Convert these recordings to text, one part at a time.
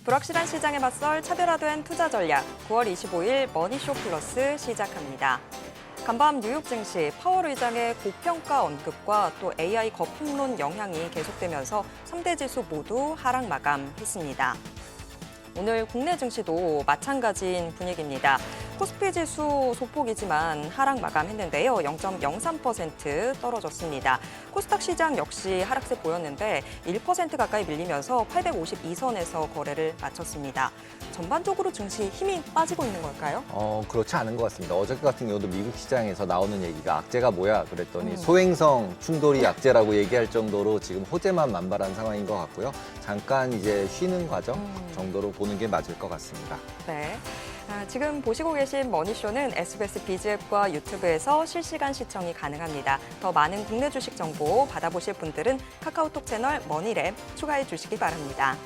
불확실한 시장에 맞설 차별화된 투자 전략 9월 25일 머니쇼 플러스 시작합니다. 간밤 뉴욕 증시 파월 의장의 고평가 언급과 또 AI 거품론 영향이 계속되면서 3대 지수 모두 하락 마감했습니다. 오늘 국내 증시도 마찬가지인 분위기입니다. 코스피 지수 소폭이지만 하락 마감했는데요. 0.03% 떨어졌습니다. 코스닥 시장 역시 하락세 보였는데 1% 가까이 밀리면서 852선에서 거래를 마쳤습니다. 전반적으로 증시 힘이 빠지고 있는 걸까요? 그렇지 않은 것 같습니다. 어저께 같은 경우도 미국 시장에서 나오는 얘기가 악재가 뭐야 그랬더니 소행성 충돌이 악재라고 얘기할 정도로 지금 호재만 만발한 상황인 것 같고요. 잠깐 이제 쉬는 과정 정도로 보는 게 맞을 것 같습니다. 네. 지금 보시고 계신 머니쇼는 SBS 비즈앱과 유튜브에서 실시간 시청이 가능합니다. 더 많은 국내 주식 정보 받아보실 분들은 카카오톡 채널 머니랩 추가해 주시기 바랍니다.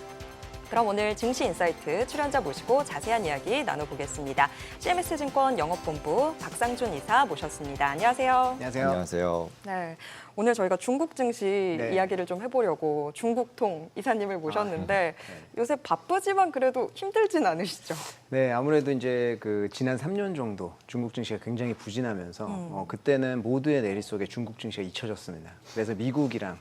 그럼 오늘 증시 인사이트 출연자 모시고 자세한 이야기 나눠보겠습니다. CMS증권 영업본부 박상준 이사 모셨습니다. 안녕하세요. 안녕하세요. 안녕하세요. 네, 오늘 저희가 중국 증시 이야기를 좀 해보려고 중국통 이사님을 모셨는데 요새 바쁘지만 그래도 힘들진 않으시죠? 네, 아무래도 이제 그 지난 3년 정도 중국 증시가 굉장히 부진하면서 그때는 모두의 내리 속에 중국 증시가 잊혀졌습니다. 그래서 미국이랑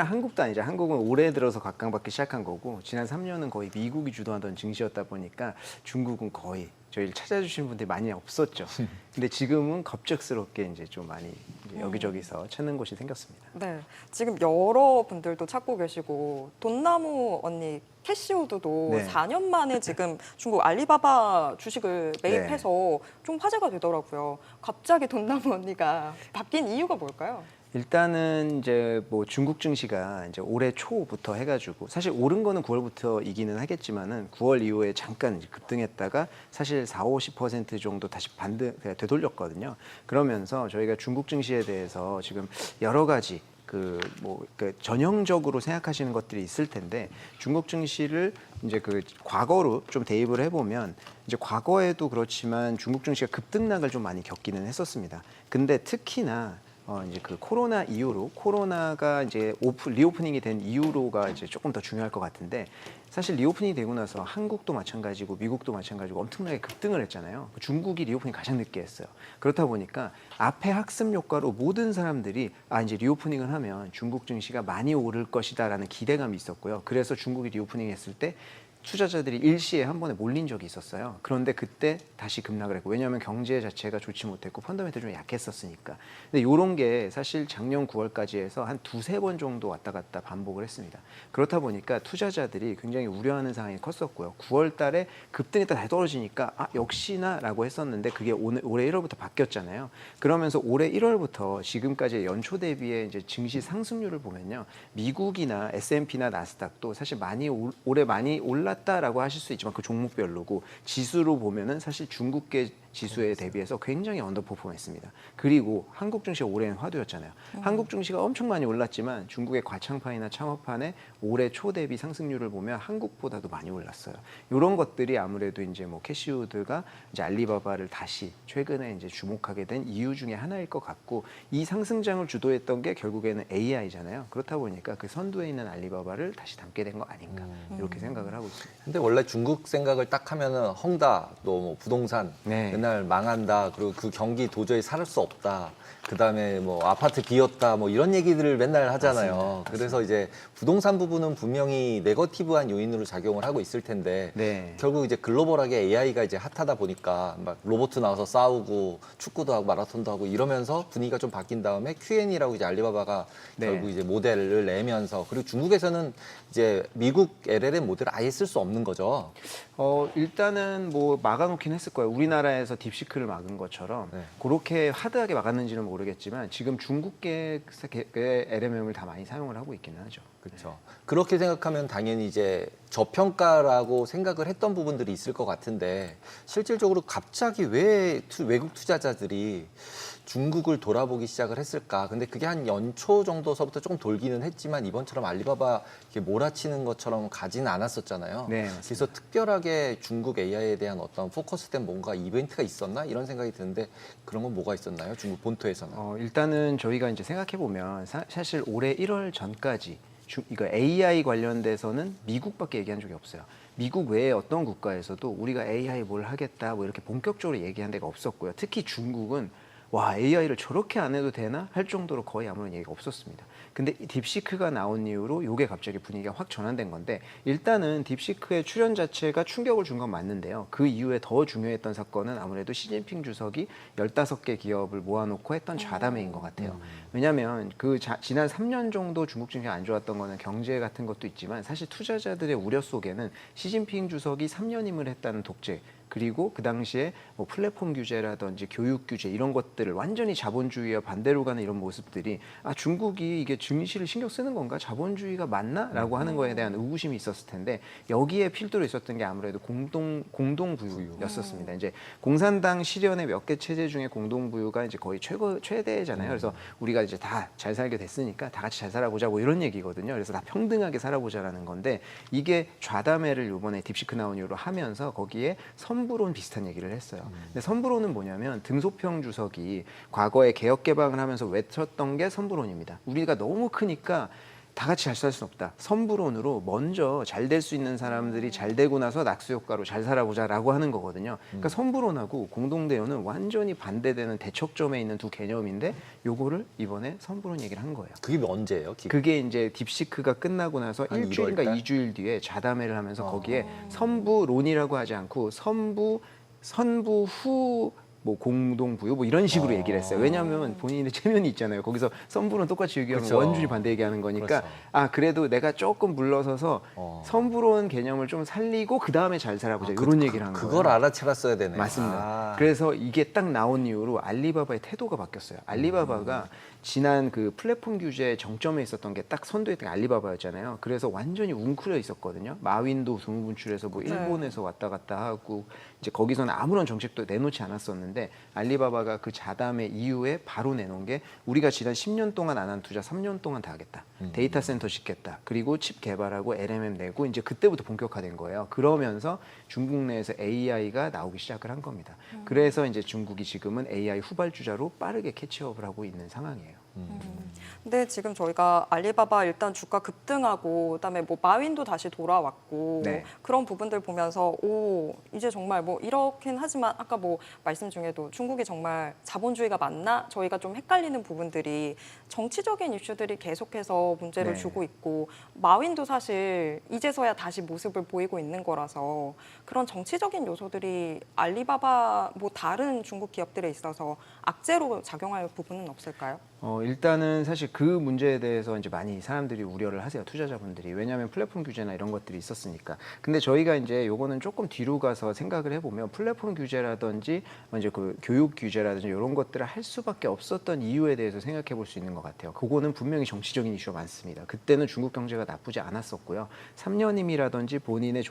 한국도 아니죠. 한국은 올해 들어서 각광받기 시작한 거고 지난 3년은 거의 미국이 주도하던 증시였다 보니까 중국은 거의 저희를 찾아주시는 분들이 많이 없었죠. 근데 지금은 갑작스럽게 이제 좀 많이 이제 여기저기서 찾는 곳이 생겼습니다. 네, 지금 여러 분들도 찾고 계시고 돈나무 언니 캐시우드도 네. 4년 만에 지금 중국 알리바바 주식을 매입해서 좀 화제가 되더라고요. 갑자기 돈나무 언니가 바뀐 이유가 뭘까요? 일단은 이제 뭐 중국 증시가 이제 올해 초부터 해가지고 사실 오른 거는 9월부터이기는 하겠지만은 9월 이후에 잠깐 이제 급등했다가 사실 40~50% 정도 다시 되돌렸거든요. 그러면서 저희가 중국 증시에 대해서 지금 여러 가지 전형적으로 생각하시는 것들이 있을 텐데 중국 증시를 이제 그 과거로 좀 대입을 해보면 이제 과거에도 그렇지만 중국 증시가 급등락을 좀 많이 겪기는 했었습니다. 근데 특히나 이제 그 코로나 이후로 코로나가 이제 리오프닝이 된 이후로가 이제 조금 더 중요할 것 같은데 사실 리오프닝이 되고 나서 한국도 마찬가지고 미국도 마찬가지고 엄청나게 급등을 했잖아요. 중국이 리오프닝 가장 늦게 했어요. 그렇다 보니까 앞에 학습 효과로 모든 사람들이 이제 리오프닝을 하면 중국 증시가 많이 오를 것이다라는 기대감이 있었고요. 그래서 중국이 리오프닝 했을 때 투자자들이 일시에 한 번에 몰린 적이 있었어요. 그런데 그때 다시 급락을 했고 왜냐하면 경제 자체가 좋지 못했고 펀더멘털이 좀 약했었으니까. 근데 이런 게 사실 작년 9월까지 해서 한 2~3번 정도 왔다 갔다 반복을 했습니다. 그렇다 보니까 투자자들이 굉장히 우려하는 상황이 컸었고요. 9월 달에 급등했다 다시 떨어지니까 역시나라고 했었는데 그게 올해 1월부터 바뀌었잖아요. 그러면서 올해 1월부터 지금까지 연초 대비의 이제 증시 상승률을 보면요. 미국이나 S&P나 나스닥도 사실 올해 많이 올랐다라고 하실 수 있지만 그 종목별로고 지수로 보면은 사실 중국계 지수에 대비해서 굉장히 언더퍼폼했습니다. 그리고 한국 증시가 올해는 화두였잖아요. 한국 증시가 엄청 많이 올랐지만 중국의 과창판이나 창업판의 올해 초 대비 상승률을 보면 한국보다도 많이 올랐어요. 이런 것들이 아무래도 이제 뭐 캐시우드가 이제 알리바바를 다시 최근에 이제 주목하게 된 이유 중에 하나일 것 같고 이 상승장을 주도했던 게 결국에는 AI잖아요. 그렇다 보니까 그 선두에 있는 알리바바를 다시 담게 된 거 아닌가 이렇게 생각을 하고 있습니다. 근데 원래 중국 생각을 딱 하면은 헝다 또 뭐 부동산 맨날 망한다. 그리고 그 경기 도저히 살 수 없다. 그다음에 뭐 아파트 비었다. 뭐 이런 얘기들을 맨날 하잖아요. 맞습니다. 그래서 이제 부동산 부분은 분명히 네거티브한 요인으로 작용을 하고 있을 텐데 결국 이제 글로벌하게 AI가 이제 핫하다 보니까 막 로봇 나와서 싸우고 축구도 하고 마라톤도 하고 이러면서 분위기가 좀 바뀐 다음에 Q&A라고 이제 알리바바가 결국 이제 모델을 내면서 그리고 중국에서는 이제 미국 LLM 모델을 아예 쓸 수 없는 거죠. 일단은 뭐 막아놓긴 했을 거예요. 우리나라에서 딥시크를 막은 것처럼 그렇게 하드하게 막았는지는 모르겠지만 지금 중국계 LLM을 다 많이 사용을 하고 있기는 하죠. 그렇죠. 그렇게 생각하면 당연히 이제 저평가라고 생각을 했던 부분들이 있을 것 같은데 실질적으로 갑자기 왜 외국 투자자들이 중국을 돌아보기 시작을 했을까? 근데 그게 한 연초 정도서부터 조금 돌기는 했지만 이번처럼 알리바바 이렇게 몰아치는 것처럼 가지는 않았었잖아요. 그래서 특별하게 중국 AI에 대한 어떤 포커스된 뭔가 이벤트가 있었나? 이런 생각이 드는데 그런 건 뭐가 있었나요? 중국 본토에서는? 일단은 저희가 이제 생각해 보면 사실 올해 1월 전까지 이거 AI 관련돼서는 미국밖에 얘기한 적이 없어요. 미국 외에 어떤 국가에서도 우리가 AI 뭘 하겠다 뭐 이렇게 본격적으로 얘기한 데가 없었고요. 특히 중국은 와, AI를 저렇게 안 해도 되나 할 정도로 거의 아무런 얘기가 없었습니다. 근데 이 딥시크가 나온 이후로 이게 갑자기 분위기가 확 전환된 건데, 일단은 딥시크의 출연 자체가 충격을 준 건 맞는데요. 그 이후에 더 중요했던 사건은 아무래도 시진핑 주석이 15개 기업을 모아놓고 했던 좌담회인 것 같아요. 왜냐하면 지난 3년 정도 중국 증시가 안 좋았던 거는 경제 같은 것도 있지만, 사실 투자자들의 우려 속에는 시진핑 주석이 3년임을 했다는 독재, 그리고 그 당시에 뭐 플랫폼 규제라든지 교육 규제 이런 것들을 완전히 자본주의와 반대로 가는 이런 모습들이, 아, 중국이 이게 증시를 신경 쓰는 건가? 자본주의가 맞나? 라고 하는 거에 대한 의구심이 있었을 텐데, 여기에 필두로 있었던 게 아무래도 공동부유였었습니다. 이제 공산당 실현의 몇 개 체제 중에 공동부유가 이제 거의 최대잖아요. 그래서 우리가 이제 다 잘 살게 됐으니까 다 같이 잘 살아보자 뭐 이런 얘기거든요. 그래서 다 평등하게 살아보자라는 건데, 이게 좌담회를 이번에 딥시크 나온 이후로 하면서 거기에 선부론 비슷한 얘기를 했어요. 근데 선부론은 뭐냐면, 등소평 주석이 과거에 개혁 개방을 하면서 외쳤던 게 선부론입니다. 우리가 너무 크니까 다 같이 잘 살 수는 없다. 선부론으로 먼저 잘 될 수 있는 사람들이 잘 되고 나서 낙수 효과로 잘 살아보자라고 하는 거거든요. 그러니까 선부론하고 공동대우는 완전히 반대되는 대척점에 있는 두 개념인데, 요거를 이번에 선부론 얘기를 한 거예요. 그게 언제예요? 그게 이제 딥시크가 끝나고 나서 한 일주일인가 1월 달? 2주일 뒤에 좌담회를 하면서 거기에 선부론이라고 하지 않고 선부 후 뭐 공동부유 뭐 이런 식으로 얘기를 했어요. 왜냐하면 본인의 체면이 있잖아요. 거기서 선부는 똑같이 얘기하면 그렇죠. 원줄이 반대 얘기하는 거니까, 그렇죠. 아, 그래도 내가 조금 물러서서 선부론 개념을 좀 살리고 그 다음에 잘 살아보자, 이런 얘기를 한 거예요. 그걸 알아채랐어야 되네. 맞습니다. 아. 그래서 이게 딱 나온 이후로 알리바바의 태도가 바뀌었어요. 알리바바가 지난 그 플랫폼 규제 정점에 있었던 게 딱 선도했던 게 알리바바였잖아요. 그래서 완전히 웅크려 있었거든요. 마윈도 두무분출해서 뭐 일본에서 왔다 갔다 하고, 이제 거기서는 아무런 정책도 내놓지 않았었는데, 알리바바가 그 자담회 이후에 바로 내놓은 게, 우리가 지난 10년 동안 안 한 투자 3년 동안 다 하겠다. 데이터 센터 짓겠다. 그리고 칩 개발하고 LMM 내고, 이제 그때부터 본격화된 거예요. 그러면서 중국 내에서 AI가 나오기 시작을 한 겁니다. 그래서 이제 중국이 지금은 AI 후발주자로 빠르게 캐치업을 하고 있는 상황이에요. 근데 지금 저희가 알리바바 일단 주가 급등하고, 그다음에 뭐 마윈도 다시 돌아왔고, 네. 그런 부분들 보면서 오, 이제 정말 뭐 이렇긴 하지만 아까 뭐 말씀 중에도 중국이 정말 자본주의가 맞나? 저희가 좀 헷갈리는 부분들이, 정치적인 이슈들이 계속해서 문제를 네. 주고 있고, 마윈도 사실 이제서야 다시 모습을 보이고 있는 거라서, 그런 정치적인 요소들이 알리바바 뭐 다른 중국 기업들에 있어서 악재로 작용할 부분은 없을까요? 일단은 사실 그 문제에 대해서 이제 많이 사람들이 우려를 하세요. 투자자분들이. 왜냐하면 플랫폼 규제나 이런 것들이 있었으니까. 근데 저희가 이제 요거는 조금 뒤로 가서 생각을 해보면, 플랫폼 규제라든지 이제 그 교육 규제라든지 이런 것들을 할 수밖에 없었던 이유에 대해서 생각해 볼 수 있는 것 같아요. 그거는 분명히 정치적인 이슈가 많습니다. 그때는 중국 경제가 나쁘지 않았었고요. 3년임이라든지 본인의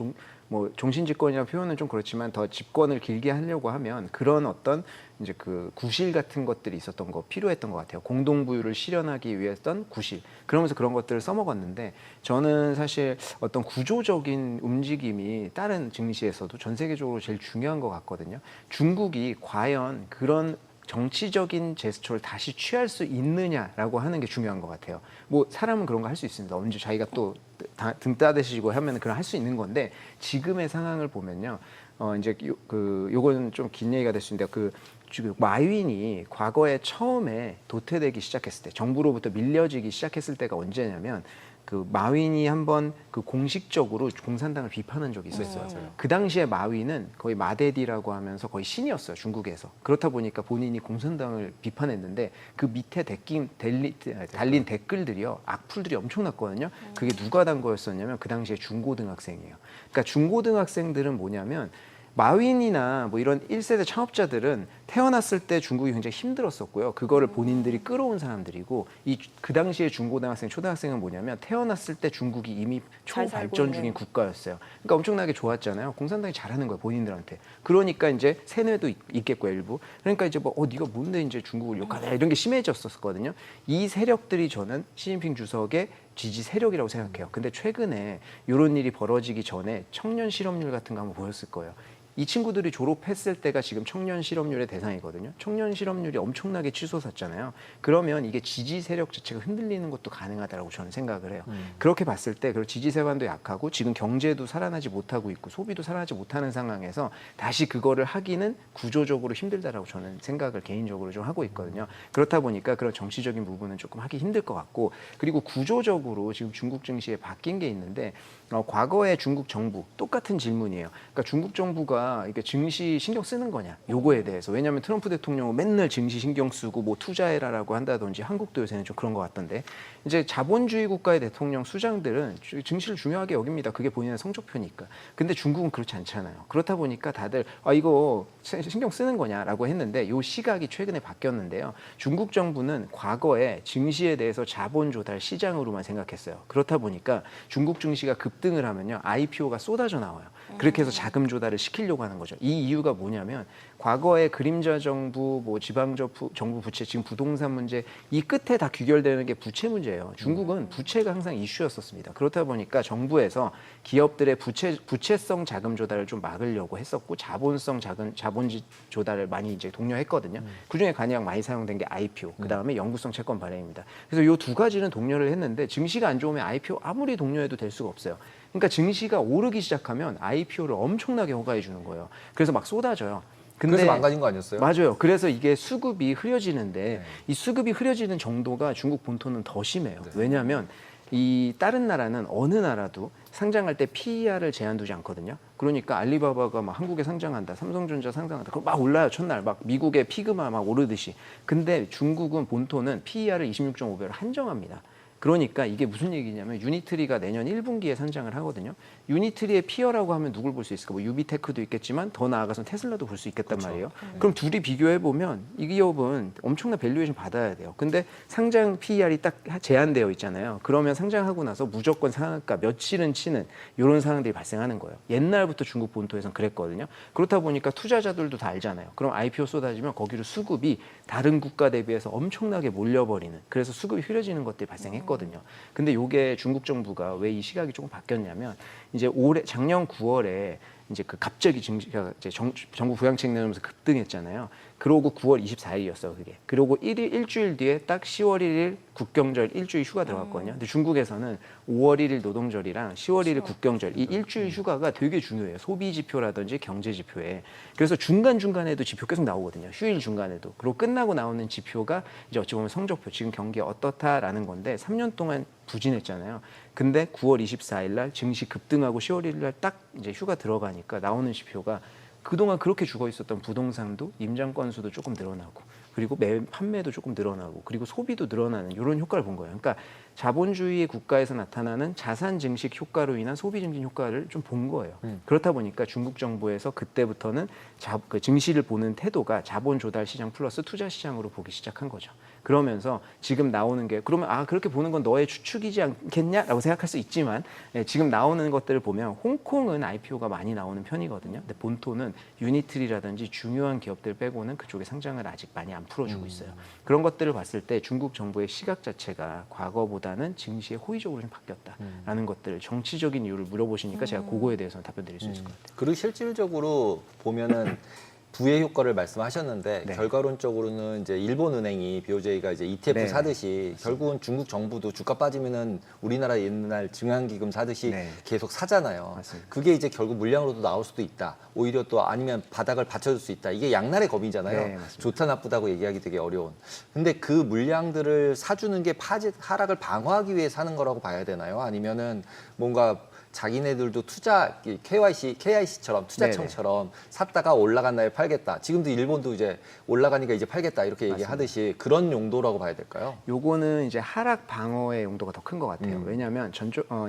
종신집권이라는 표현은 좀 그렇지만, 더 집권을 길게 하려고 하면 그런 어떤 이제 그 구실 같은 것들이 있었던 거, 필요했던 것 같아요. 공동부유를 실현하기 위했던 구실. 그러면서 그런 것들을 써먹었는데, 저는 사실 어떤 구조적인 움직임이 다른 증시에서도 전 세계적으로 제일 중요한 것 같거든요. 중국이 과연 그런 정치적인 제스처를 다시 취할 수 있느냐라고 하는 게 중요한 것 같아요. 뭐 사람은 그런 거 할 수 있습니다. 언제 자기가 또 등 따대시고 하면 그런 할 수 있는 건데, 지금의 상황을 보면요, 이제 요거는 좀 긴 얘기가 될 수 있는데, 지금 마윈이 과거에 처음에 도태되기 시작했을 때, 정부로부터 밀려지기 시작했을 때가 언제냐면, 그 마윈이 한번 그 공식적으로 공산당을 비판한 적이 있었어요. 그 당시에 마윈은 거의 마데디라고 하면서 거의 신이었어요, 중국에서. 그렇다 보니까 본인이 공산당을 비판했는데, 그 밑에 달린 댓글들이요, 악플들이 엄청났거든요. 그게 누가 단 거였었냐면, 그 당시에 중고등학생이에요. 그러니까 중고등학생들은 뭐냐면, 마윈이나 뭐 이런 1세대 창업자들은 태어났을 때 중국이 굉장히 힘들었었고요. 그거를 본인들이 끌어온 사람들이고, 그 당시에 중고등학생, 초등학생은 뭐냐면, 태어났을 때 중국이 이미 초발전 중인 국가였어요. 그러니까 엄청나게 좋았잖아요. 공산당이 잘하는 거예요, 본인들한테. 그러니까 이제 세뇌도 있겠고, 일부. 그러니까 이제 뭐 네가 뭔데 이제 중국을 욕하냐, 이런 게 심해졌었거든요. 이 세력들이 저는 시진핑 주석의 지지 세력이라고 생각해요. 근데 최근에 이런 일이 벌어지기 전에 청년 실업률 같은 거 한번 보였을 거예요. 이 친구들이 졸업했을 때가 지금 청년 실업률의 대상이거든요. 청년 실업률이 엄청나게 치솟았잖아요. 그러면 이게 지지 세력 자체가 흔들리는 것도 가능하다고 저는 생각을 해요. 그렇게 봤을 때 그리고 지지 세관도 약하고 지금 경제도 살아나지 못하고 있고 소비도 살아나지 못하는 상황에서 다시 그거를 하기는 구조적으로 힘들다라고 저는 생각을 개인적으로 좀 하고 있거든요. 그렇다 보니까 그런 정치적인 부분은 조금 하기 힘들 것 같고 그리고 구조적으로 지금 중국 증시에 바뀐 게 있는데 과거에 중국 정부 똑같은 질문이에요. 그러니까 중국 정부가 이게 증시 신경 쓰는 거냐 요거에 대해서 왜냐하면 트럼프 대통령은 맨날 증시 신경 쓰고 뭐 투자해라라고 한다든지 한국도 요새는 좀 그런 것 같던데 이제 자본주의 국가의 대통령 수장들은 증시를 중요하게 여깁니다. 그게 본인의 성적표니까. 근데 중국은 그렇지 않잖아요. 그렇다 보니까 다들 이거 신경 쓰는 거냐라고 했는데 요 시각이 최근에 바뀌었는데요. 중국 정부는 과거에 증시에 대해서 자본 조달 시장으로만 생각했어요. 그렇다 보니까 중국 증시가 급등을 하면요. IPO가 쏟아져 나와요. 그렇게 해서 자금 조달을 시키려고 하는 거죠. 이 이유가 뭐냐면 과거에 그림자 정부, 뭐 지방 정부 부채, 지금 부동산 문제 이 끝에 다 귀결되는 게 부채 문제예요. 중국은 부채가 항상 이슈였었습니다. 그렇다 보니까 정부에서 기업들의 부채성 자금 조달을 좀 막으려고 했었고 자본성 자본지 조달을 많이 이제 독려했거든요. 그중에 가장 많이 사용된 게 IPO, 그 다음에 영구성 채권 발행입니다. 그래서 이 두 가지는 독려를 했는데 증시가 안 좋으면 IPO 아무리 독려해도 될 수가 없어요. 그러니까 증시가 오르기 시작하면 IPO를 엄청나게 허가해 주는 거예요. 그래서 막 쏟아져요. 근데 그래서 망가진 거 아니었어요? 맞아요. 그래서 이게 수급이 흐려지는데 이 수급이 흐려지는 정도가 중국 본토는 더 심해요. 왜냐하면 이 다른 나라는 어느 나라도 상장할 때 PER을 제한 두지 않거든요. 그러니까 알리바바가 막 한국에 상장한다, 삼성전자 상장한다, 그럼 막 올라요 첫날 막 미국의 피그마 막 오르듯이. 근데 중국은 본토는 PER을 26.5배로 한정합니다. 그러니까 이게 무슨 얘기냐면 유니트리가 내년 1분기에 상장을 하거든요. 유니트리의 피어라고 하면 누굴 볼 수 있을까? 뭐 유비테크도 있겠지만 더 나아가서 테슬라도 볼 수 있겠단 말이에요. 그럼 둘이 비교해 보면 이 기업은 엄청난 밸류에이션 받아야 돼요. 근데 상장 PER이 딱 제한되어 있잖아요. 그러면 상장하고 나서 무조건 상한가 며칠은 치는 이런 상황들이 발생하는 거예요. 옛날부터 중국 본토에선 그랬거든요. 그렇다 보니까 투자자들도 다 알잖아요. 그럼 IPO 쏟아지면 거기로 수급이 다른 국가 대비해서 엄청나게 몰려버리는 그래서 수급이 흐려지는 것들이 발생했거든요. 근데 이게 중국 정부가 왜 이 시각이 조금 바뀌었냐면 이제 작년 9월에 이제 그 갑자기 증시가 이제 정부 부양책 내놓으면서 급등했잖아요. 그러고 9월 24일이었어 그게. 그러고 일주일 뒤에 딱 10월 1일 국경절 일주일 휴가 들어갔거든요. 근데 중국에서는 5월 1일 노동절이랑 10월 1일 국경절 이 일주일 휴가가 되게 중요해요. 소비 지표라든지 경제 지표에. 그래서 중간중간에도 지표 계속 나오거든요. 휴일 중간에도. 그리고 끝나고 나오는 지표가 이제 어찌 보면 성적표 지금 경기 어떻다라는 건데 3년 동안 부진했잖아요. 근데 9월 24일 날 증시 급등하고 10월 1일 날 딱 이제 휴가 들어가니까 나오는 지표가 그동안 그렇게 죽어 있었던 부동산도 임장 건수도 조금 늘어나고 그리고 판매도 조금 늘어나고 그리고 소비도 늘어나는 이런 효과를 본 거예요. 그러니까 자본주의 국가에서 나타나는 자산 증식 효과로 인한 소비 증진 효과를 좀 본 거예요. 그렇다 보니까 중국 정부에서 그때부터는 그 증시를 보는 태도가 자본 조달 시장 플러스 투자 시장으로 보기 시작한 거죠. 그러면서 지금 나오는 게 그러면 그렇게 보는 건 너의 추측이지 않겠냐라고 생각할 수 있지만 지금 나오는 것들을 보면 홍콩은 IPO가 많이 나오는 편이거든요. 근데 본토는 유니트리라든지 중요한 기업들 빼고는 그쪽에 상장을 아직 많이 안 풀어주고 있어요. 그런 것들을 봤을 때 중국 정부의 시각 자체가 과거보다는 증시에 호의적으로 좀 바뀌었다라는 것들 정치적인 이유를 물어보시니까 제가 그거에 대해서는 답변 드릴 수 있을 것 같아요. 그리고 실질적으로 보면은 부의 효과를 말씀하셨는데 네. 결과론적으로는 이제 일본 은행이 BOJ가 이제 ETF 네. 사듯이 결국은 중국 정부도 주가 빠지면은 우리나라 옛날 증한기금 사듯이 네. 계속 사잖아요. 맞습니다. 그게 이제 결국 물량으로도 나올 수도 있다. 오히려 또 아니면 바닥을 받쳐줄 수 있다. 이게 양날의 검이잖아요. 네, 맞습니다. 좋다 나쁘다고 얘기하기 되게 어려운. 근데 그 물량들을 사주는 게 하락을 방어하기 위해 사는 거라고 봐야 되나요? 아니면은 뭔가 자기네들도 투자 KIC처럼 투자청처럼 샀다가 올라간 날에 팔겠다. 지금도 일본도 이제 올라가니까 이제 팔겠다 이렇게 얘기하듯이 그런 용도라고 봐야 될까요? 요거는 이제 하락 방어의 용도가 더 큰 것 같아요. 왜냐하면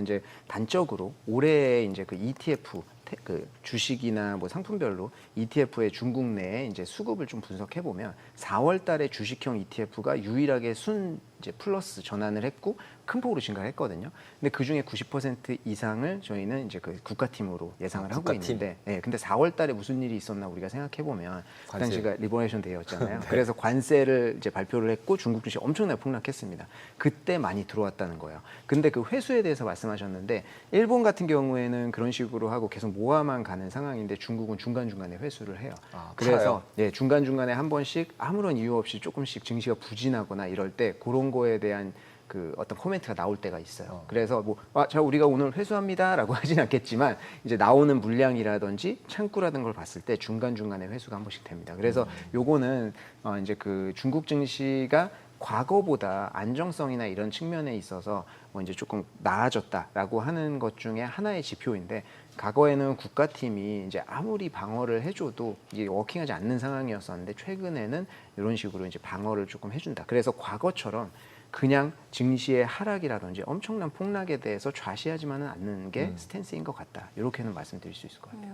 이제 단적으로 올해 이제 그 ETF 그 주식이나 뭐 상품별로 ETF의 중국 내에 이제 수급을 좀 분석해 보면 4월 달에 주식형 ETF가 유일하게 이제 플러스 전환을 했고 큰 폭으로 증가했거든요. 근데 그 중에 90% 이상을 저희는 이제 그 국가팀으로 예상을 하고 국가팀? 있는데, 예, 근데 4월달에 무슨 일이 있었나 우리가 생각해 보면 그 당시가 리버레이션 데이였잖아요. 그래서 관세를 이제 발표를 했고 중국 증시 엄청나게 폭락했습니다. 그때 많이 들어왔다는 거예요. 근데 그 회수에 대해서 말씀하셨는데 일본 같은 경우에는 그런 식으로 하고 계속 모아만 가는 상황인데 중국은 중간중간에 회수를 해요. 그래서 예, 중간중간에 한 번씩 아무런 이유 없이 조금씩 증시가 부진하거나 이럴 때 그런 거에 대한 그 어떤 코멘트가 나올 때가 있어요. 그래서 뭐, 자, 우리가 오늘 회수합니다라고 하진 않겠지만 이제 나오는 물량이라든지 창구라든 걸 봤을 때 중간중간에 회수가 한 번씩 됩니다. 그래서 요거는 이제 그 중국 증시가 과거보다 안정성이나 이런 측면에 있어서 뭐 이제 조금 나아졌다라고 하는 것 중에 하나의 지표인데 과거에는 국가팀이 이제 아무리 방어를 해줘도 이게 워킹하지 않는 상황이었었는데 최근에는 이런 식으로 이제 방어를 조금 해준다. 그래서 과거처럼 그냥 증시의 하락이라든지 엄청난 폭락에 대해서 좌시하지만은 않는 게 스탠스인 것 같다. 이렇게는 말씀드릴 수 있을 것 같아요.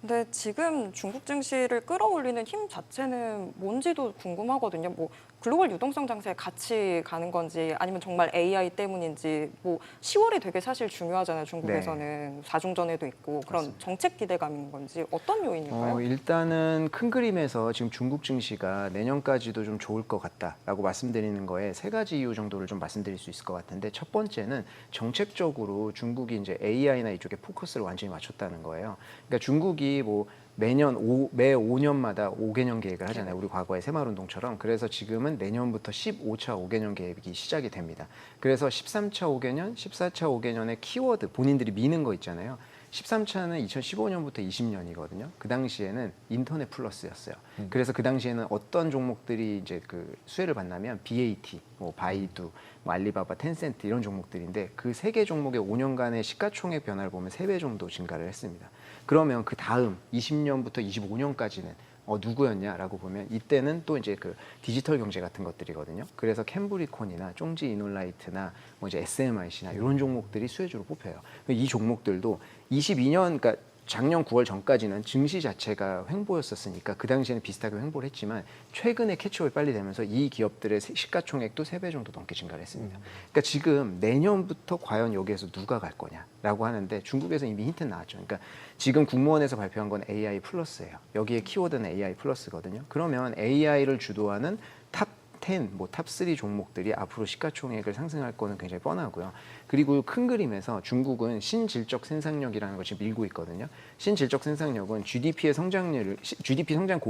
근데 지금 중국 증시를 끌어올리는 힘 자체는 뭔지도 궁금하거든요. 뭐 글로벌 유동성 장세에 같이 가는 건지 아니면 정말 AI 때문인지 뭐 10월이 되게 사실 중요하잖아요. 중국에서는 사중전에도 있고 그런 맞습니다. 정책 기대감인 건지 어떤 요인일까요? 일단은 큰 그림에서 지금 중국 증시가 내년까지도 좀 좋을 것 같다라고 말씀드리는 거에 세 가지 이유 정도를 좀 말씀드릴 수 있을 것 같은데 첫 번째는 정책적으로 중국이 이제 AI나 이쪽에 포커스를 완전히 맞췄다는 거예요. 그러니까 중국이 뭐 매 5년마다 5개년 계획을 하잖아요. 우리 과거의 새마을운동처럼. 그래서 지금은 내년부터 15차 5개년 계획이 시작이 됩니다. 그래서 13차 5개년, 14차 5개년의 키워드 본인들이 미는 거 있잖아요. 13차는 2015년부터 20년이거든요. 그 당시에는 인터넷 플러스였어요. 그래서 그 당시에는 어떤 종목들이 이제 그 수혜를 받냐면 BAT, 뭐 바이두, 뭐 알리바바, 텐센트 이런 종목들인데 그 세 개 종목의 5년간의 시가총액 변화를 보면 3배 정도 증가를 했습니다. 그러면 그 다음 20년부터 25년까지는 누구였냐라고 보면 이때는 또 이제 그 디지털 경제 같은 것들이거든요. 그래서 캠브리콘이나 쫑지 이놀라이트나 뭐 이제 SMIC나 이런 종목들이 수혜주로 뽑혀요. 이 종목들도 22년 그러니까 작년 9월 전까지는 증시 자체가 횡보였었으니까 그 당시에는 비슷하게 횡보를 했지만 최근에 캐치업이 빨리 되면서 이 기업들의 시가총액도 3배 정도 넘게 증가를 했습니다. 그러니까 지금 내년부터 과연 여기에서 누가 갈 거냐라고 하는데 중국에서 이미 힌트 나왔죠. 그러니까 지금 국무원에서 발표한 건 AI 플러스예요. 여기에 키워드는 AI 플러스거든요. 그러면 AI를 주도하는 탑 10, 탑 3 종목들이 앞으로 시가총액을 상승할 거는 굉장히 뻔하고요. 그리고 큰 그림에서 중국은 신질적 생산력이라는 것이 밀고 있거든요. 신질적 생산력은 GDP의 성장률을 GDP 성장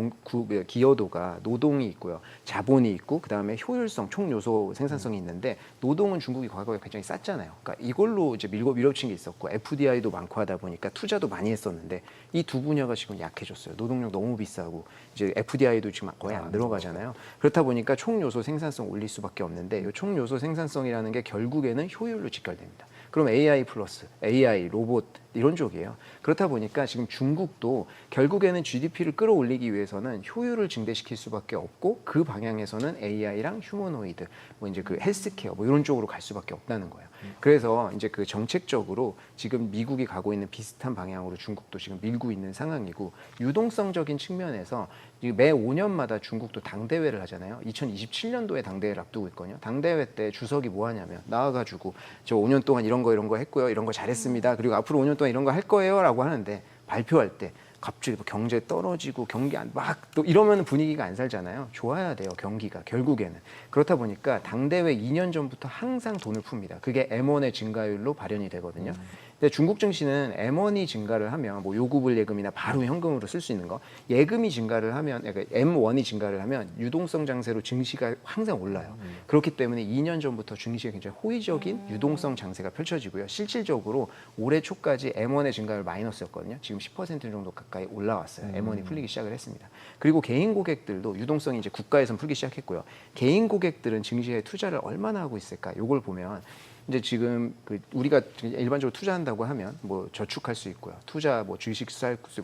기여도가 노동이 있고요, 자본이 있고 그다음에 효율성, 총 요소 생산성이 있는데 노동은 중국이 과거에 굉장히 쌌잖아요. 그러니까 이걸로 이제 밀어붙인 게 있었고 FDI도 많고 하다 보니까 투자도 많이 했었는데 이 두 분야가 지금 약해졌어요. 노동력 너무 비싸고 이제 FDI도 지금 거의 안 들어가잖아요. 그렇다 보니까 총 요소 생산성 올릴 수밖에 없는데 이 총 요소 생산성이라는 게 결국에는 효율로 직결됩니다. 그럼 AI 플러스, AI, 로봇 이런 쪽이에요. 그렇다 보니까 지금 중국도 결국에는 GDP를 끌어올리기 위해서는 효율을 증대시킬 수밖에 없고 그 방향에서는 AI랑 휴머노이드, 뭐 이제 그 헬스케어 뭐 이런 쪽으로 갈 수밖에 없다는 거예요. 그래서 이제 그 정책적으로 지금 미국이 가고 있는 비슷한 방향으로 중국도 지금 밀고 있는 상황이고 유동성적인 측면에서 매 5년마다 중국도 당대회를 하잖아요. 2027년도에 당대회를 앞두고 있거든요. 당대회 때 주석이 뭐 하냐면 나와가지고 저 5년 동안 이런 거 했고요. 이런 거 잘했습니다. 그리고 앞으로 5년 동안 이런 거 할 거예요. 라고 하는데 발표할 때 갑자기 뭐 경제 떨어지고 경기 막 또 이러면 분위기가 안 살잖아요. 좋아야 돼요. 경기가 결국에는. 그렇다 보니까 당대회 2년 전부터 항상 돈을 풉니다. 그게 M1의 증가율로 발현이 되거든요. 근데 중국 증시는 M1이 증가를 하면 뭐 요구불 예금이나 바로 현금으로 쓸 수 있는 거 예금이 증가를 하면 그러니까 M1이 증가를 하면 유동성 장세로 증시가 항상 올라요. 그렇기 때문에 2년 전부터 증시에 굉장히 호의적인 유동성 장세가 펼쳐지고요. 실질적으로 올해 초까지 M1의 증가율 마이너스였거든요. 지금 10% 정도 가까이 올라왔어요. M1이 풀리기 시작을 했습니다. 그리고 개인 고객들도 유동성이 이제 국가에선 풀기 시작했고요. 개인 고객들은 증시에 투자를 얼마나 하고 있을까? 요걸 보면 이제 지금 그 우리가 일반적으로 투자한다고 하면 뭐 저축할 수 있고요. 투자 뭐 주식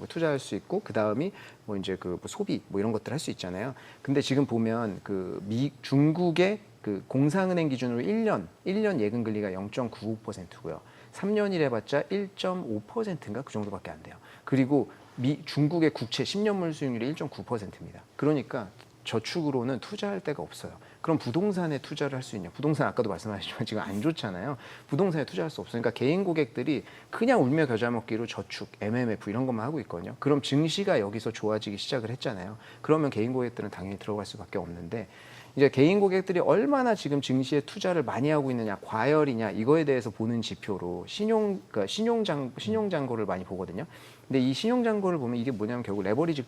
투자할 수 있고 그다음이 뭐 이제 그 뭐 소비 뭐 이런 것들 할 수 있잖아요. 근데 지금 보면 그 중국의 그 공상은행 기준으로 1년 예금 금리가 0.95%고요. 3년일 해봤자 1.5%인가 그 정도밖에 안 돼요. 그리고 중국의 국채 10년물 수익률이 1.9%입니다. 그러니까 저축으로는 투자할 데가 없어요. 그럼 부동산에 투자를 할 수 있냐? 부동산 아까도 말씀하셨지만 지금 안 좋잖아요. 부동산에 투자할 수 없으니까 개인 고객들이 그냥 울며 겨자 먹기로 저축, MMF 이런 것만 하고 있거든요. 그럼 증시가 여기서 좋아지기 시작을 했잖아요. 그러면 개인 고객들은 당연히 들어갈 수밖에 없는데 이제 개인 고객들이 얼마나 지금 증시에 투자를 많이 하고 있느냐, 과열이냐 이거에 대해서 보는 지표로 그러니까 신용잔고를 많이 보거든요. 근데 이 신용잔고를 보면 이게 뭐냐면 결국 레버리지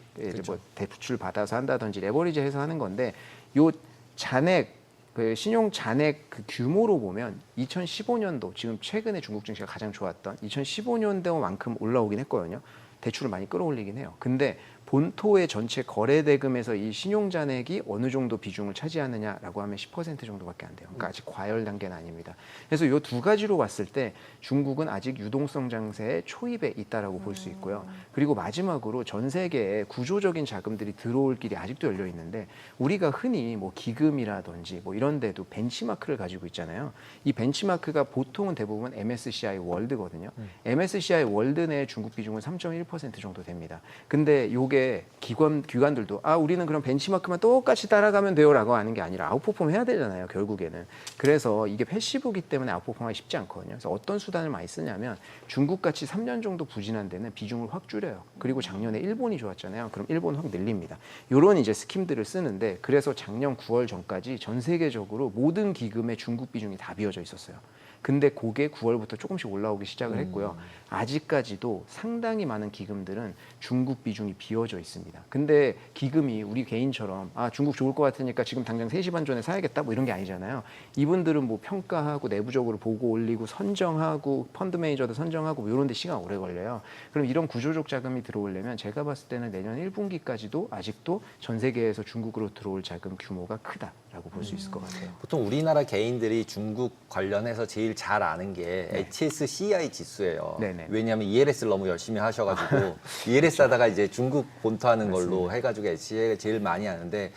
뭐 대출 받아서 한다든지 레버리지 해서 하는 건데 요 잔액 그 신용 잔액 그 규모로 보면 2015년도 지금 최근에 중국 증시가 가장 좋았던 2015년도만큼 올라오긴 했거든요. 대출을 많이 끌어올리긴 해요. 근데 본토의 전체 거래 대금에서 이 신용 잔액이 어느 정도 비중을 차지하느냐라고 하면 10% 정도밖에 안 돼요. 그러니까 아직 과열 단계는 아닙니다. 그래서 이 두 가지로 봤을 때 중국은 아직 유동성 장세의 초입에 있다라고 볼 수 있고요. 그리고 마지막으로 전 세계에 구조적인 자금들이 들어올 길이 아직도 열려 있는데 우리가 흔히 뭐 기금이라든지 뭐 이런 데도 벤치마크를 가지고 있잖아요. 이 벤치마크가 보통은 대부분 MSCI 월드거든요. MSCI 월드 내 중국 비중은 3.1% 정도 됩니다. 근데 요게 기관들도 우리는 그럼 벤치마크만 똑같이 따라가면 돼요라고 하는 게 아니라 아웃퍼폼 해야 되잖아요, 결국에는. 그래서 이게 패시브기 때문에 아웃퍼폼하기 쉽지 않거든요. 그래서 어떤 수단을 많이 쓰냐면 중국같이 3년 정도 부진한 데는 비중을 확 줄여요. 그리고 작년에 일본이 좋았잖아요. 그럼 일본 확 늘립니다. 이런 이제 스킴들을 쓰는데 그래서 작년 9월 전까지 전 세계적으로 모든 기금의 중국 비중이 다 비어져 있었어요. 근데 그게 9월부터 조금씩 올라오기 시작을 했고요. 아직까지도 상당히 많은 기금들은 중국 비중이 비어져 있습니다. 근데 기금이 우리 개인처럼 중국 좋을 것 같으니까 지금 당장 3시 반 전에 사야겠다 뭐 이런 게 아니잖아요. 이분들은 뭐 평가하고 내부적으로 보고 올리고 선정하고 펀드 매니저도 선정하고 뭐 이런 데 시간 오래 걸려요. 그럼 이런 구조적 자금이 들어오려면 제가 봤을 때는 내년 1분기까지도 아직도 전 세계에서 중국으로 들어올 자금 규모가 크다라고 볼 수 있을 것 같아요. 보통 우리나라 개인들이 중국 관련해서 제일 잘 아는 게 HSCI 지수예요. 네네. 왜냐하면 ELS를 너무 열심히 하셔가지고 ELS 하다가 이제 중국 본토하는 걸로 해가지고 HSCI가 제일 많이 하는데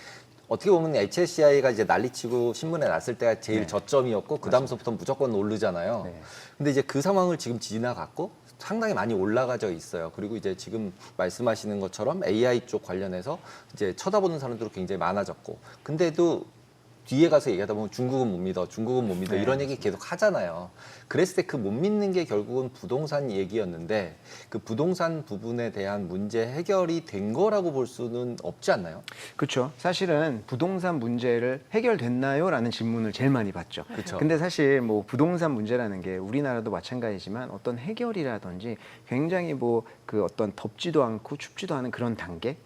어떻게 보면 HSCI가 이제 난리치고 신문에 났을 때가 제일 저점이었고 그 다음서부터 무조건 오르잖아요. 네. 근데 이제 그 상황을 지금 지나갔고 상당히 많이 올라가져 있어요. 그리고 이제 지금 말씀하시는 것처럼 AI 쪽 관련해서 이제 쳐다보는 사람들도 굉장히 많아졌고 근데도 뒤에 가서 얘기하다 보면 중국은 못 믿어, 중국은 못 믿어 이런 얘기 계속 하잖아요. 그랬을 때 그 못 믿는 게 결국은 부동산 얘기였는데 그 부동산 부분에 대한 문제 해결이 된 거라고 볼 수는 없지 않나요? 그렇죠. 사실은 부동산 문제를 해결됐나요? 라는 질문을 제일 많이 받죠. 그쵸. 근데 사실 뭐 부동산 문제라는 게 우리나라도 마찬가지지만 어떤 해결이라든지 굉장히 뭐 그 어떤 덥지도 않고 춥지도 않은 그런 단계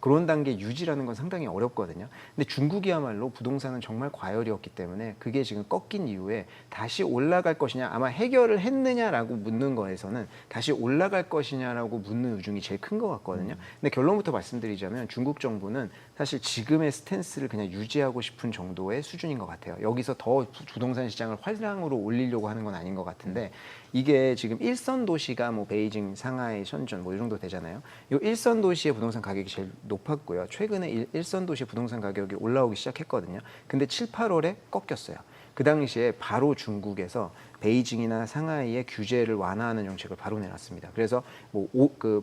유지라는 건 상당히 어렵거든요. 근데 중국이야말로 부동산은 정말 과열이었기 때문에 그게 지금 꺾인 이후에 다시 올라갈 것이냐 아마 해결을 했느냐라고 묻는 거에서는 다시 올라갈 것이냐라고 묻는 우중이 제일 큰 것 같거든요. 근데 결론부터 말씀드리자면 중국 정부는 사실 지금의 스탠스를 그냥 유지하고 싶은 정도의 수준인 것 같아요. 여기서 더 부동산 시장을 활랑으로 올리려고 하는 건 아닌 것 같은데 이게 지금 일선 도시가 뭐 베이징, 상하이, 선전 뭐 이 정도 되잖아요. 이 일선 도시의 부동산 가격이 제일 높았고요. 최근에 일선 도시 부동산 가격이 올라오기 시작했거든요. 근데 7, 8월에 꺾였어요. 그 당시에 바로 중국에서 베이징이나 상하이의 규제를 완화하는 정책을 바로 내놨습니다. 그래서 뭐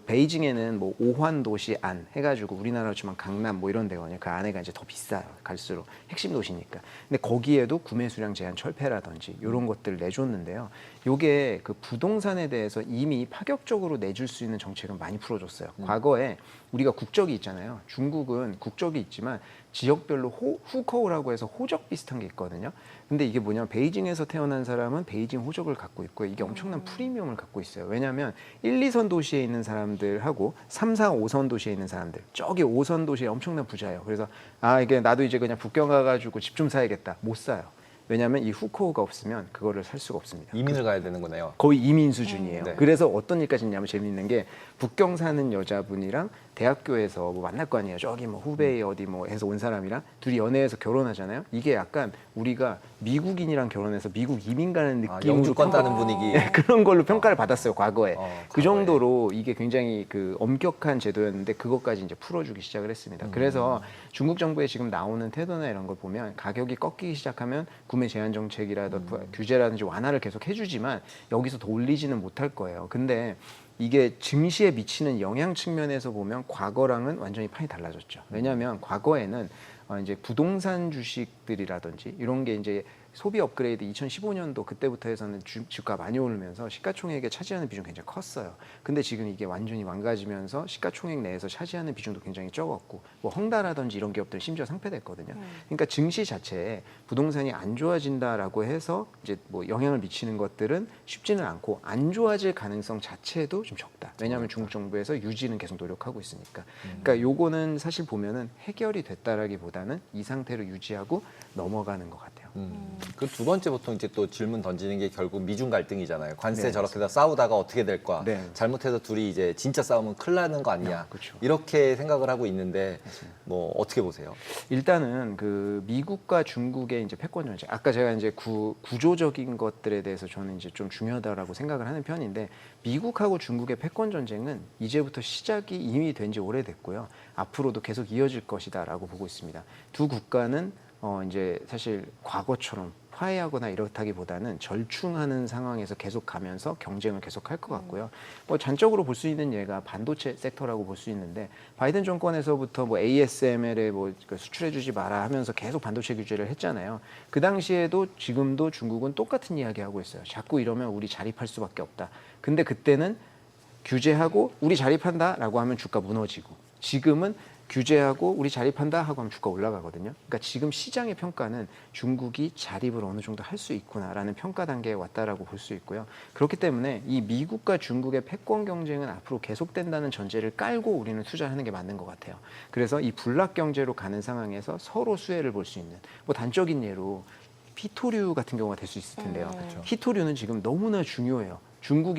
베이징에는 뭐 오환 도시 안 해가지고 우리나라로 치면 강남 뭐 이런 데거든요. 그 안에가 이제 더 비싸요. 갈수록 핵심 도시니까. 근데 거기에도 구매 수량 제한 철폐라든지 이런 것들을 내줬는데요. 요게 그 부동산에 대해서 이미 파격적으로 내줄 수 있는 정책은 많이 풀어줬어요. 과거에 우리가 국적이 있잖아요. 중국은 국적이 있지만 지역별로 후커우라고 해서 호적 비슷한 게 있거든요. 근데 이게 뭐냐면 베이징에서 태어난 사람은 베이징 호적을 갖고 있고 이게 엄청난 프리미엄을 갖고 있어요. 왜냐하면 1, 2선 도시에 있는 사람들하고 3, 4, 5선 도시에 있는 사람들 저기 5선 도시에 엄청난 부자예요. 그래서 이게 나도 이제 그냥 북경 가가지고 집 좀 사야겠다. 못 사요. 왜냐하면 이 후코우가 없으면 그거를 살 수가 없습니다. 이민을 가야 되는 거네요. 거의 이민 수준이에요. 네. 그래서 어떤 일까지 있냐면 재밌는 게 북경 사는 여자분이랑 대학교에서 뭐 만날 거 아니에요. 저기 뭐 후베이 어디 뭐 해서 온 사람이랑 둘이 연애해서 결혼하잖아요. 이게 약간 우리가 미국인이랑 결혼해서 미국 이민 가는 느낌으로 영주권 따는 분위기. 그런 걸로 평가를 받았어요. 과거에. 그 과거에. 정도로 이게 굉장히 그 엄격한 제도였는데 그것까지 이제 풀어주기 시작을 했습니다. 그래서 중국 정부의 지금 나오는 태도나 이런 걸 보면 가격이 꺾이기 시작하면 구매 제한 정책이라든지 규제라든지 완화를 계속 해주지만 여기서 더 올리지는 못할 거예요. 근데 이게 증시에 미치는 영향 측면에서 보면 과거랑은 완전히 판이 달라졌죠. 왜냐하면 과거에는 이제 부동산 주식들이라든지 이런 게 이제 소비 업그레이드 2015년도 그때부터 해서는 주가 많이 오르면서 시가총액에 차지하는 비중 굉장히 컸어요. 근데 지금 이게 완전히 망가지면서 시가총액 내에서 차지하는 비중도 굉장히 적었고 뭐 헝다라든지 이런 기업들 심지어 상폐됐거든요. 그러니까 증시 자체에 부동산이 안 좋아진다라고 해서 이제 뭐 영향을 미치는 것들은 쉽지는 않고 안 좋아질 가능성 자체도 좀 적다. 왜냐하면 중국 정부에서 유지는 계속 노력하고 있으니까. 그러니까 요거는 사실 보면은 해결이 됐다라기보다는 이 상태로 유지하고 넘어가는 것 같아요. 그 두 번째 보통 이제 또 질문 던지는 게 결국 미중 갈등이잖아요. 관세 네, 저렇게 다 싸우다가 어떻게 될 거야. 네. 잘못해서 둘이 이제 진짜 싸우면 큰일 나는 거 아니냐. 그렇죠. 이렇게 생각을 하고 있는데 뭐 어떻게 보세요? 일단은 그 미국과 중국의 이제 패권 전쟁. 아까 제가 이제 구조적인 것들에 대해서 저는 이제 좀 중요하다라고 생각을 하는 편인데 미국하고 중국의 패권 전쟁은 이제부터 시작이 이미 된 지 오래됐고요. 앞으로도 계속 이어질 것이다라고 보고 있습니다. 두 국가는 이제 사실 과거처럼 화해하거나 이렇다기보다는 절충하는 상황에서 계속 가면서 경쟁을 계속할 것 같고요. 뭐 잔적으로 볼 수 있는 예가 반도체 섹터라고 볼 수 있는데 바이든 정권에서부터 뭐 ASML에 뭐 수출해주지 마라 하면서 계속 반도체 규제를 했잖아요. 그 당시에도 지금도 중국은 똑같은 이야기하고 있어요. 자꾸 이러면 우리 자립할 수밖에 없다. 근데 그때는 규제하고 우리 자립한다라고 하면 주가 무너지고 지금은 규제하고 우리 자립한다 하고 하면 주가 올라가거든요. 그러니까 지금 시장의 평가는 중국이 자립을 어느 정도 할 수 있구나라는 평가 단계에 왔다라고 볼 수 있고요. 그렇기 때문에 이 미국과 중국의 패권 경쟁은 앞으로 계속된다는 전제를 깔고 우리는 투자하는 게 맞는 것 같아요. 그래서 이 불락 경제로 가는 상황에서 서로 수혜를 볼 수 있는 뭐 단적인 예로 희토류 같은 경우가 될 수 있을 텐데요. 희토류는 지금 너무나 중요해요.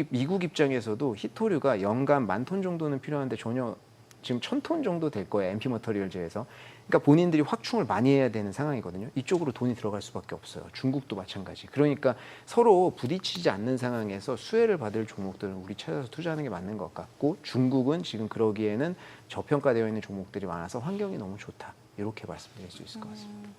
미국 입장에서도 희토류가 연간 10,000톤 정도는 필요한데 전혀 지금 1,000톤 정도 될 거예요. MP 머터리얼즈에서. 그러니까 본인들이 확충을 많이 해야 되는 상황이거든요. 이쪽으로 돈이 들어갈 수밖에 없어요. 중국도 마찬가지. 그러니까 서로 부딪히지 않는 상황에서 수혜를 받을 종목들은 우리 찾아서 투자하는 게 맞는 것 같고 중국은 지금 그러기에는 저평가되어 있는 종목들이 많아서 환경이 너무 좋다. 이렇게 말씀드릴 수 있을 것 같습니다.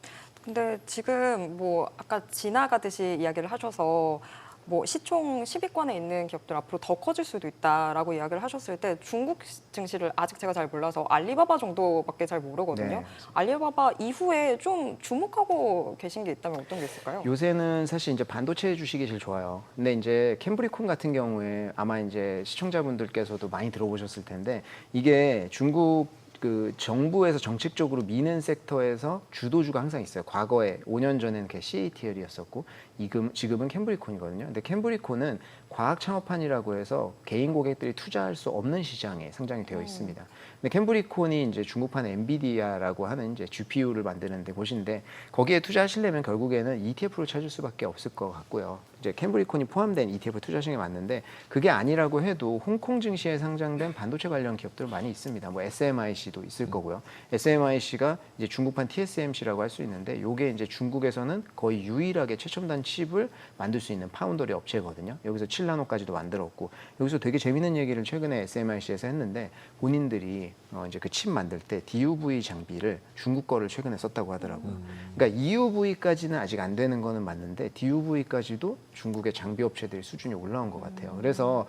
근데 지금 뭐 아까 지나가듯이 이야기를 하셔서 뭐 시총 10위권에 있는 기업들 앞으로 더 커질 수도 있다라고 이야기를 하셨을 때 중국 증시를 아직 제가 잘 몰라서 알리바바 정도밖에 잘 모르거든요. 네. 알리바바 이후에 좀 주목하고 계신 게 있다면 어떤 게 있을까요? 요새는 사실 이제 반도체 주식이 제일 좋아요. 근데 이제 캠브리콘 같은 경우에 아마 이제 시청자분들께서도 많이 들어보셨을 텐데 이게 중국 그 정부에서 정책적으로 미는 섹터에서 주도주가 항상 있어요. 과거에 5년 전에는 CATL이었었고 지금은 캠브리콘이거든요. 근데 캠브리콘은 과학 창업판이라고 해서 개인 고객들이 투자할 수 없는 시장에 상장이 되어 있습니다. 근데 캠브리콘이 이제 중국판 엔비디아라고 하는 이제 GPU를 만드는 데 곳인데 거기에 투자하시려면 결국에는 ETF로 찾을 수밖에 없을 것 같고요. 이제 캠브리콘이 포함된 ETF 투자하시는 게 맞는데 그게 아니라고 해도 홍콩 증시에 상장된 반도체 관련 기업들 많이 있습니다. 뭐 SMIC도 있을 거고요. SMIC가 이제 중국판 TSMC라고 할 수 있는데 이게 이제 중국에서는 거의 유일하게 최첨단 칩을 만들 수 있는 파운더리 업체거든요. 여기서 7나노까지도 만들었고 여기서 되게 재밌는 얘기를 최근에 SMIC에서 했는데 본인들이 이제 그 칩 만들 때 DUV 장비를 중국 거를 최근에 썼다고 하더라고요. 그러니까 EUV까지는 아직 안 되는 거는 맞는데 DUV까지도 중국의 장비 업체들의 수준이 올라온 것 같아요. 그래서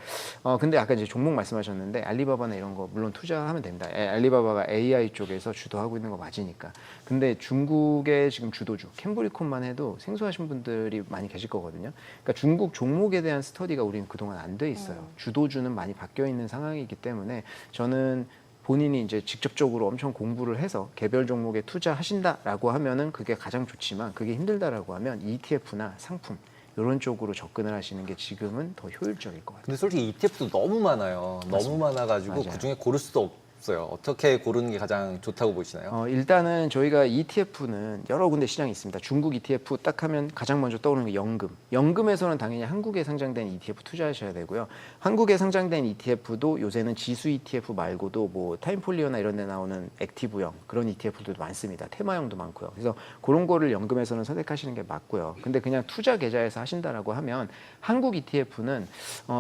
근데 아까 이제 종목 말씀하셨는데 알리바바나 이런 거 물론 투자하면 됩니다. 알리바바가 AI 쪽에서 주도하고 있는 거 맞으니까. 근데 중국의 지금 주도주 캠브리콘만 해도 생소하신 분들이 많이 계실 거거든요. 그러니까 중국 종목에 대한 스터디가 우리는 그동안 안 돼 있어요. 주도주는 많이 바뀌어 있는 상황이기 때문에 저는 본인이 이제 직접적으로 엄청 공부를 해서 개별 종목에 투자하신다라고 하면은 그게 가장 좋지만 그게 힘들다라고 하면 ETF나 상품 이런 쪽으로 접근을 하시는 게 지금은 더 효율적일 것 같아요. 근데 솔직히 ETF도 너무 많아요. 너무 많아가지고 맞아요. 그중에 고를 수도 없어요. 어떻게 고르는 게 가장 좋다고 보시나요? 일단은 저희가 ETF는 여러 군데 시장이 있습니다. 중국 ETF 딱 하면 가장 먼저 떠오르는 게 연금. 연금에서는 당연히 한국에 상장된 ETF 투자하셔야 되고요. 한국에 상장된 ETF도 요새는 지수 ETF 말고도 뭐 타임폴리오나 이런 데 나오는 액티브형 그런 ETF들도 많습니다. 테마형도 많고요. 그래서 그런 거를 연금에서는 선택하시는 게 맞고요. 근데 그냥 투자 계좌에서 하신다라고 하면 한국 ETF는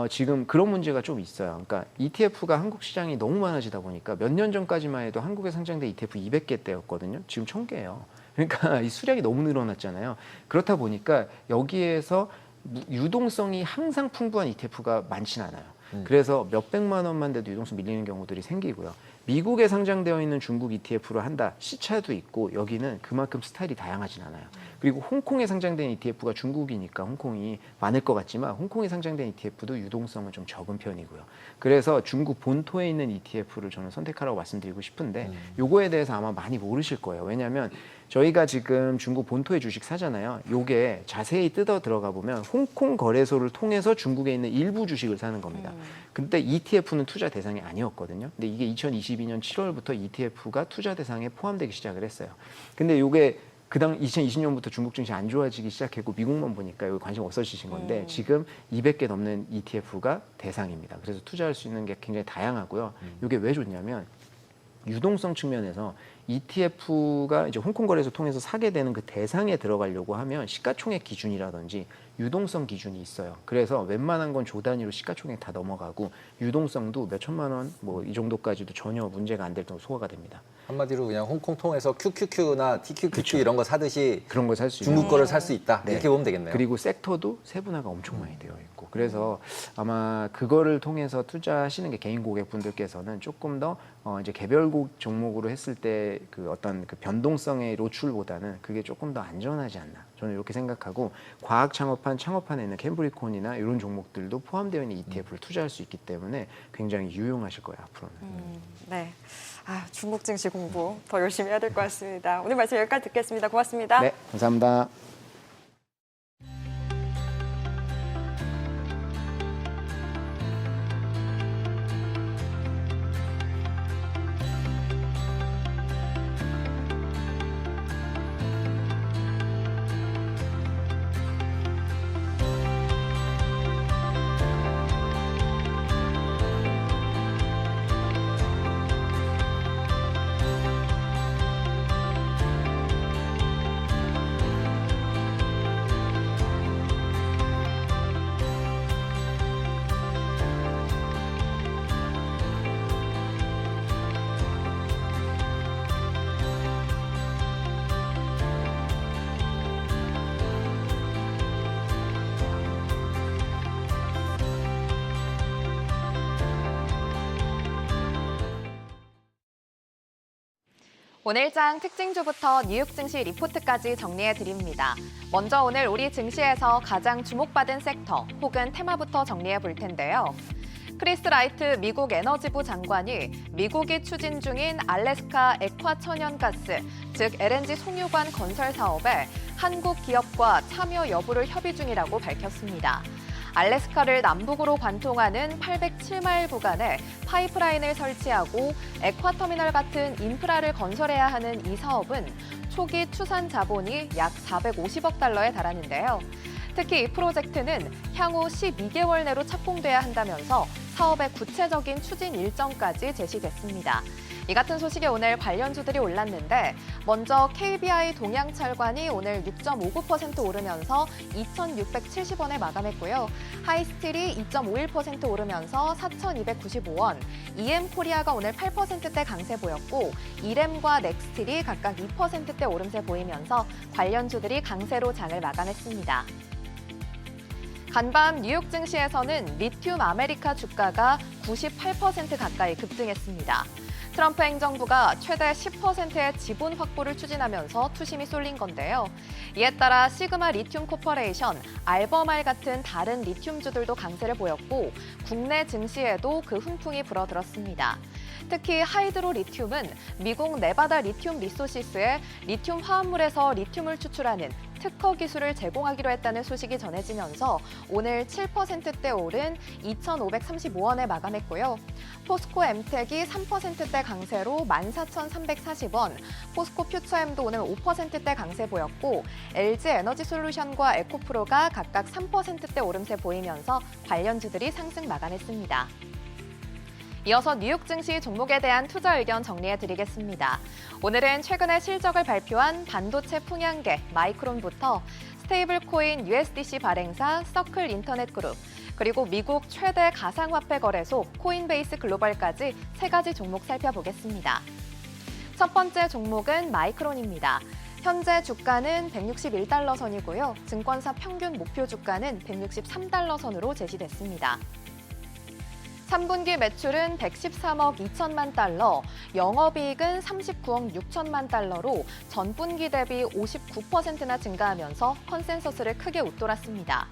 지금 그런 문제가 좀 있어요. 그러니까 ETF가 한국 시장이 너무 많아지다 보니까 몇 년 전까지만 해도 한국에 상장된 ETF 200개대였거든요. 지금 1,000개예요. 그러니까 이 수량이 너무 늘어났잖아요. 그렇다 보니까 여기에서 유동성이 항상 풍부한 ETF가 많지는 않아요. 그래서 몇백만 원만 돼도 유동성 밀리는 경우들이 생기고요. 미국에 상장되어 있는 중국 ETF로 한다. 시차도 있고 여기는 그만큼 스타일이 다양하진 않아요. 그리고 홍콩에 상장된 ETF가 중국이니까 홍콩이 많을 것 같지만 홍콩에 상장된 ETF도 유동성은 좀 적은 편이고요. 그래서 중국 본토에 있는 ETF를 저는 선택하라고 말씀드리고 싶은데 요거에 대해서 아마 많이 모르실 거예요. 왜냐하면 저희가 지금 중국 본토의 주식 사잖아요. 요게 자세히 뜯어 들어가 보면 홍콩 거래소를 통해서 중국에 있는 일부 주식을 사는 겁니다. 근데 ETF는 투자 대상이 아니었거든요. 근데 이게 2022년 7월부터 ETF가 투자 대상에 포함되기 시작을 했어요. 근데 요게 그다음 2020년부터 중국 증시 안 좋아지기 시작했고 미국만 보니까 여기 관심 없어지신 건데 지금 200개 넘는 ETF가 대상입니다. 그래서 투자할 수 있는 게 굉장히 다양하고요. 이게 왜 좋냐면 유동성 측면에서 ETF가 이제 홍콩 거래소 통해서 사게 되는 그 대상에 들어가려고 하면 시가총액 기준이라든지 유동성 기준이 있어요. 그래서 웬만한 건 조 단위로 시가총액 다 넘어가고 유동성도 몇 천만 원 뭐 이 정도까지도 전혀 문제가 안 될 정도 소화가 됩니다. 한마디로 그냥 홍콩 통해서 QQQ나 TQQQ 그쵸. 이런 거 사듯이 그런 걸 살 수 중국 있는. 거를 살 수 있다. 네. 이렇게 보면 되겠네요. 그리고 섹터도 세분화가 엄청 많이 되어 있고 그래서 아마 그거를 통해서 투자하시는 게 개인 고객분들께서는 조금 더 이제 개별곡 종목으로 했을 때 그 어떤 그 변동성의 노출보다는 그게 조금 더 안전하지 않나 저는 이렇게 생각하고 과학 창업판에 있는 캠브리콘이나 이런 종목들도 포함되어 있는 ETF를 투자할 수 있기 때문에 굉장히 유용하실 거예요 앞으로는. 네. 아, 중국 증시 공부 더 열심히 해야 될 것 같습니다. 오늘 말씀 여기까지 듣겠습니다. 고맙습니다. 네, 감사합니다. 오늘장 특징주부터 뉴욕 증시 리포트까지 정리해드립니다. 먼저 오늘 우리 증시에서 가장 주목받은 섹터 혹은 테마부터 정리해 볼 텐데요. 크리스 라이트 미국 에너지부 장관이 미국이 추진 중인 알래스카 액화 천연가스, 즉 LNG 송유관 건설 사업에 한국 기업과 참여 여부를 협의 중이라고 밝혔습니다. 알래스카를 남북으로 관통하는 807마일 구간에 파이프라인을 설치하고 액화터미널 같은 인프라를 건설해야 하는 이 사업은 초기 추산 자본이 약 450억 달러에 달하는데요. 특히 이 프로젝트는 향후 12개월 내로 착공돼야 한다면서 사업의 구체적인 추진 일정까지 제시됐습니다. 이 같은 소식에 오늘 관련주들이 올랐는데 먼저 KBI 동양철관이 오늘 6.59% 오르면서 2,670원에 마감했고요. 하이스틸이 2.51% 오르면서 4,295원, EM코리아가 오늘 8%대 강세 보였고 이램과 넥스틸이 각각 2%대 오름세 보이면서 관련주들이 강세로 장을 마감했습니다. 간밤 뉴욕 증시에서는 리튬 아메리카 주가가 98% 가까이 급등했습니다. 트럼프 행정부가 최대 10%의 지분 확보를 추진하면서 투심이 쏠린 건데요. 이에 따라 시그마 리튬 코퍼레이션, 알버말 같은 다른 리튬주들도 강세를 보였고 국내 증시에도 그 훈풍이 불어들었습니다. 특히 하이드로 리튬은 미국 네바다 리튬 리소시스에 리튬 화합물에서 리튬을 추출하는 특허 기술을 제공하기로 했다는 소식이 전해지면서 오늘 7%대 오른 2,535원에 마감했고요. 포스코 엠텍이 3%대 강세로 14,340원, 포스코 퓨처엠도 오늘 5%대 강세 보였고 LG 에너지솔루션과 에코프로가 각각 3%대 오름세 보이면서 관련주들이 상승 마감했습니다. 이어서 뉴욕 증시 종목에 대한 투자 의견 정리해드리겠습니다. 오늘은 최근에 실적을 발표한 반도체 풍향계 마이크론부터 스테이블 코인 USDC 발행사 서클 인터넷 그룹, 그리고 미국 최대 가상화폐 거래소 코인베이스 글로벌까지 세 가지 종목 살펴보겠습니다. 첫 번째 종목은 마이크론입니다. 현재 주가는 161달러 선이고요. 증권사 평균 목표 주가는 163달러 선으로 제시됐습니다. 3분기 매출은 113억 2천만 달러, 영업이익은 39억 6천만 달러로 전분기 대비 59%나 증가하면서 컨센서스를 크게 웃돌았습니다.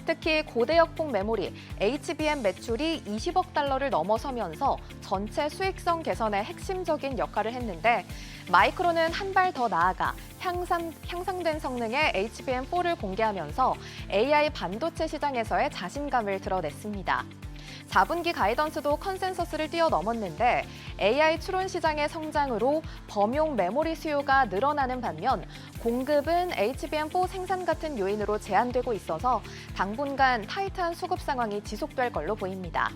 특히 고대역폭 메모리 HBM 매출이 20억 달러를 넘어서면서 전체 수익성 개선에 핵심적인 역할을 했는데 마이크론은 한 발 더 나아가 향상된 성능의 HBM4를 공개하면서 AI 반도체 시장에서의 자신감을 드러냈습니다. 4분기 가이던스도 컨센서스를 뛰어넘었는데 AI 추론 시장의 성장으로 범용 메모리 수요가 늘어나는 반면 공급은 HBM4 생산 같은 요인으로 제한되고 있어서 당분간 타이트한 수급 상황이 지속될 걸로 보입니다.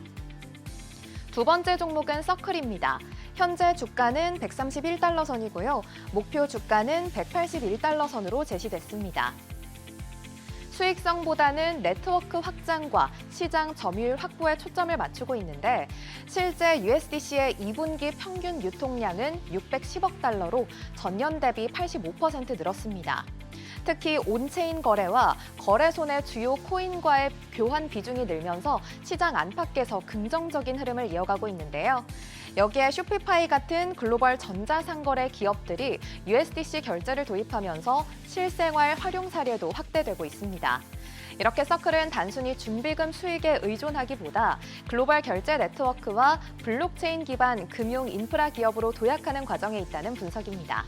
두 번째 종목은 서클입니다. 현재 주가는 131달러 선이고요. 목표 주가는 181달러 선으로 제시됐습니다. 수익성보다는 네트워크 확장과 시장 점유율 확보에 초점을 맞추고 있는데 실제 USDC의 2분기 평균 유통량은 610억 달러로 전년 대비 85% 늘었습니다. 특히 온체인 거래와 거래소 내 주요 코인과의 교환 비중이 늘면서 시장 안팎에서 긍정적인 흐름을 이어가고 있는데요. 여기에 쇼피파이 같은 글로벌 전자상거래 기업들이 USDC 결제를 도입하면서 실생활 활용 사례도 확대되고 있습니다. 이렇게 서클은 단순히 준비금 수익에 의존하기보다 글로벌 결제 네트워크와 블록체인 기반 금융 인프라 기업으로 도약하는 과정에 있다는 분석입니다.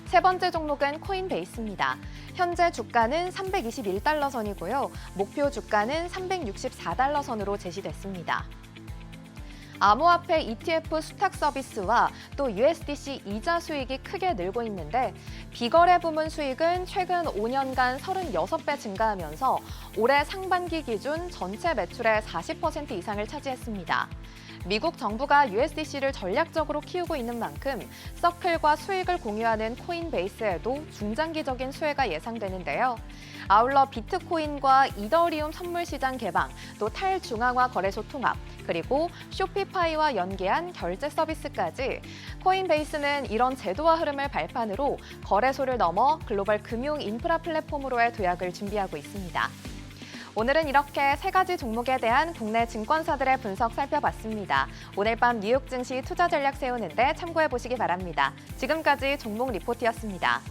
세 번째 종목은 코인베이스입니다. 현재 주가는 321달러 선이고요. 목표 주가는 364달러 선으로 제시됐습니다. 암호화폐 ETF 수탁 서비스와 또 USDC 이자 수익이 크게 늘고 있는데 비거래 부문 수익은 최근 5년간 36배 증가하면서 올해 상반기 기준 전체 매출의 40% 이상을 차지했습니다. 미국 정부가 USDC를 전략적으로 키우고 있는 만큼 서클과 수익을 공유하는 코인베이스에도 중장기적인 수혜가 예상되는데요. 아울러 비트코인과 이더리움 선물 시장 개방, 또 탈중앙화 거래소 통합, 그리고 쇼피파이와 연계한 결제 서비스까지 코인베이스는 이런 제도화 흐름을 발판으로 거래소를 넘어 글로벌 금융 인프라 플랫폼으로의 도약을 준비하고 있습니다. 오늘은 이렇게 세 가지 종목에 대한 국내 증권사들의 분석 살펴봤습니다. 오늘 밤 뉴욕 증시 투자 전략 세우는데 참고해 보시기 바랍니다. 지금까지 종목 리포트였습니다.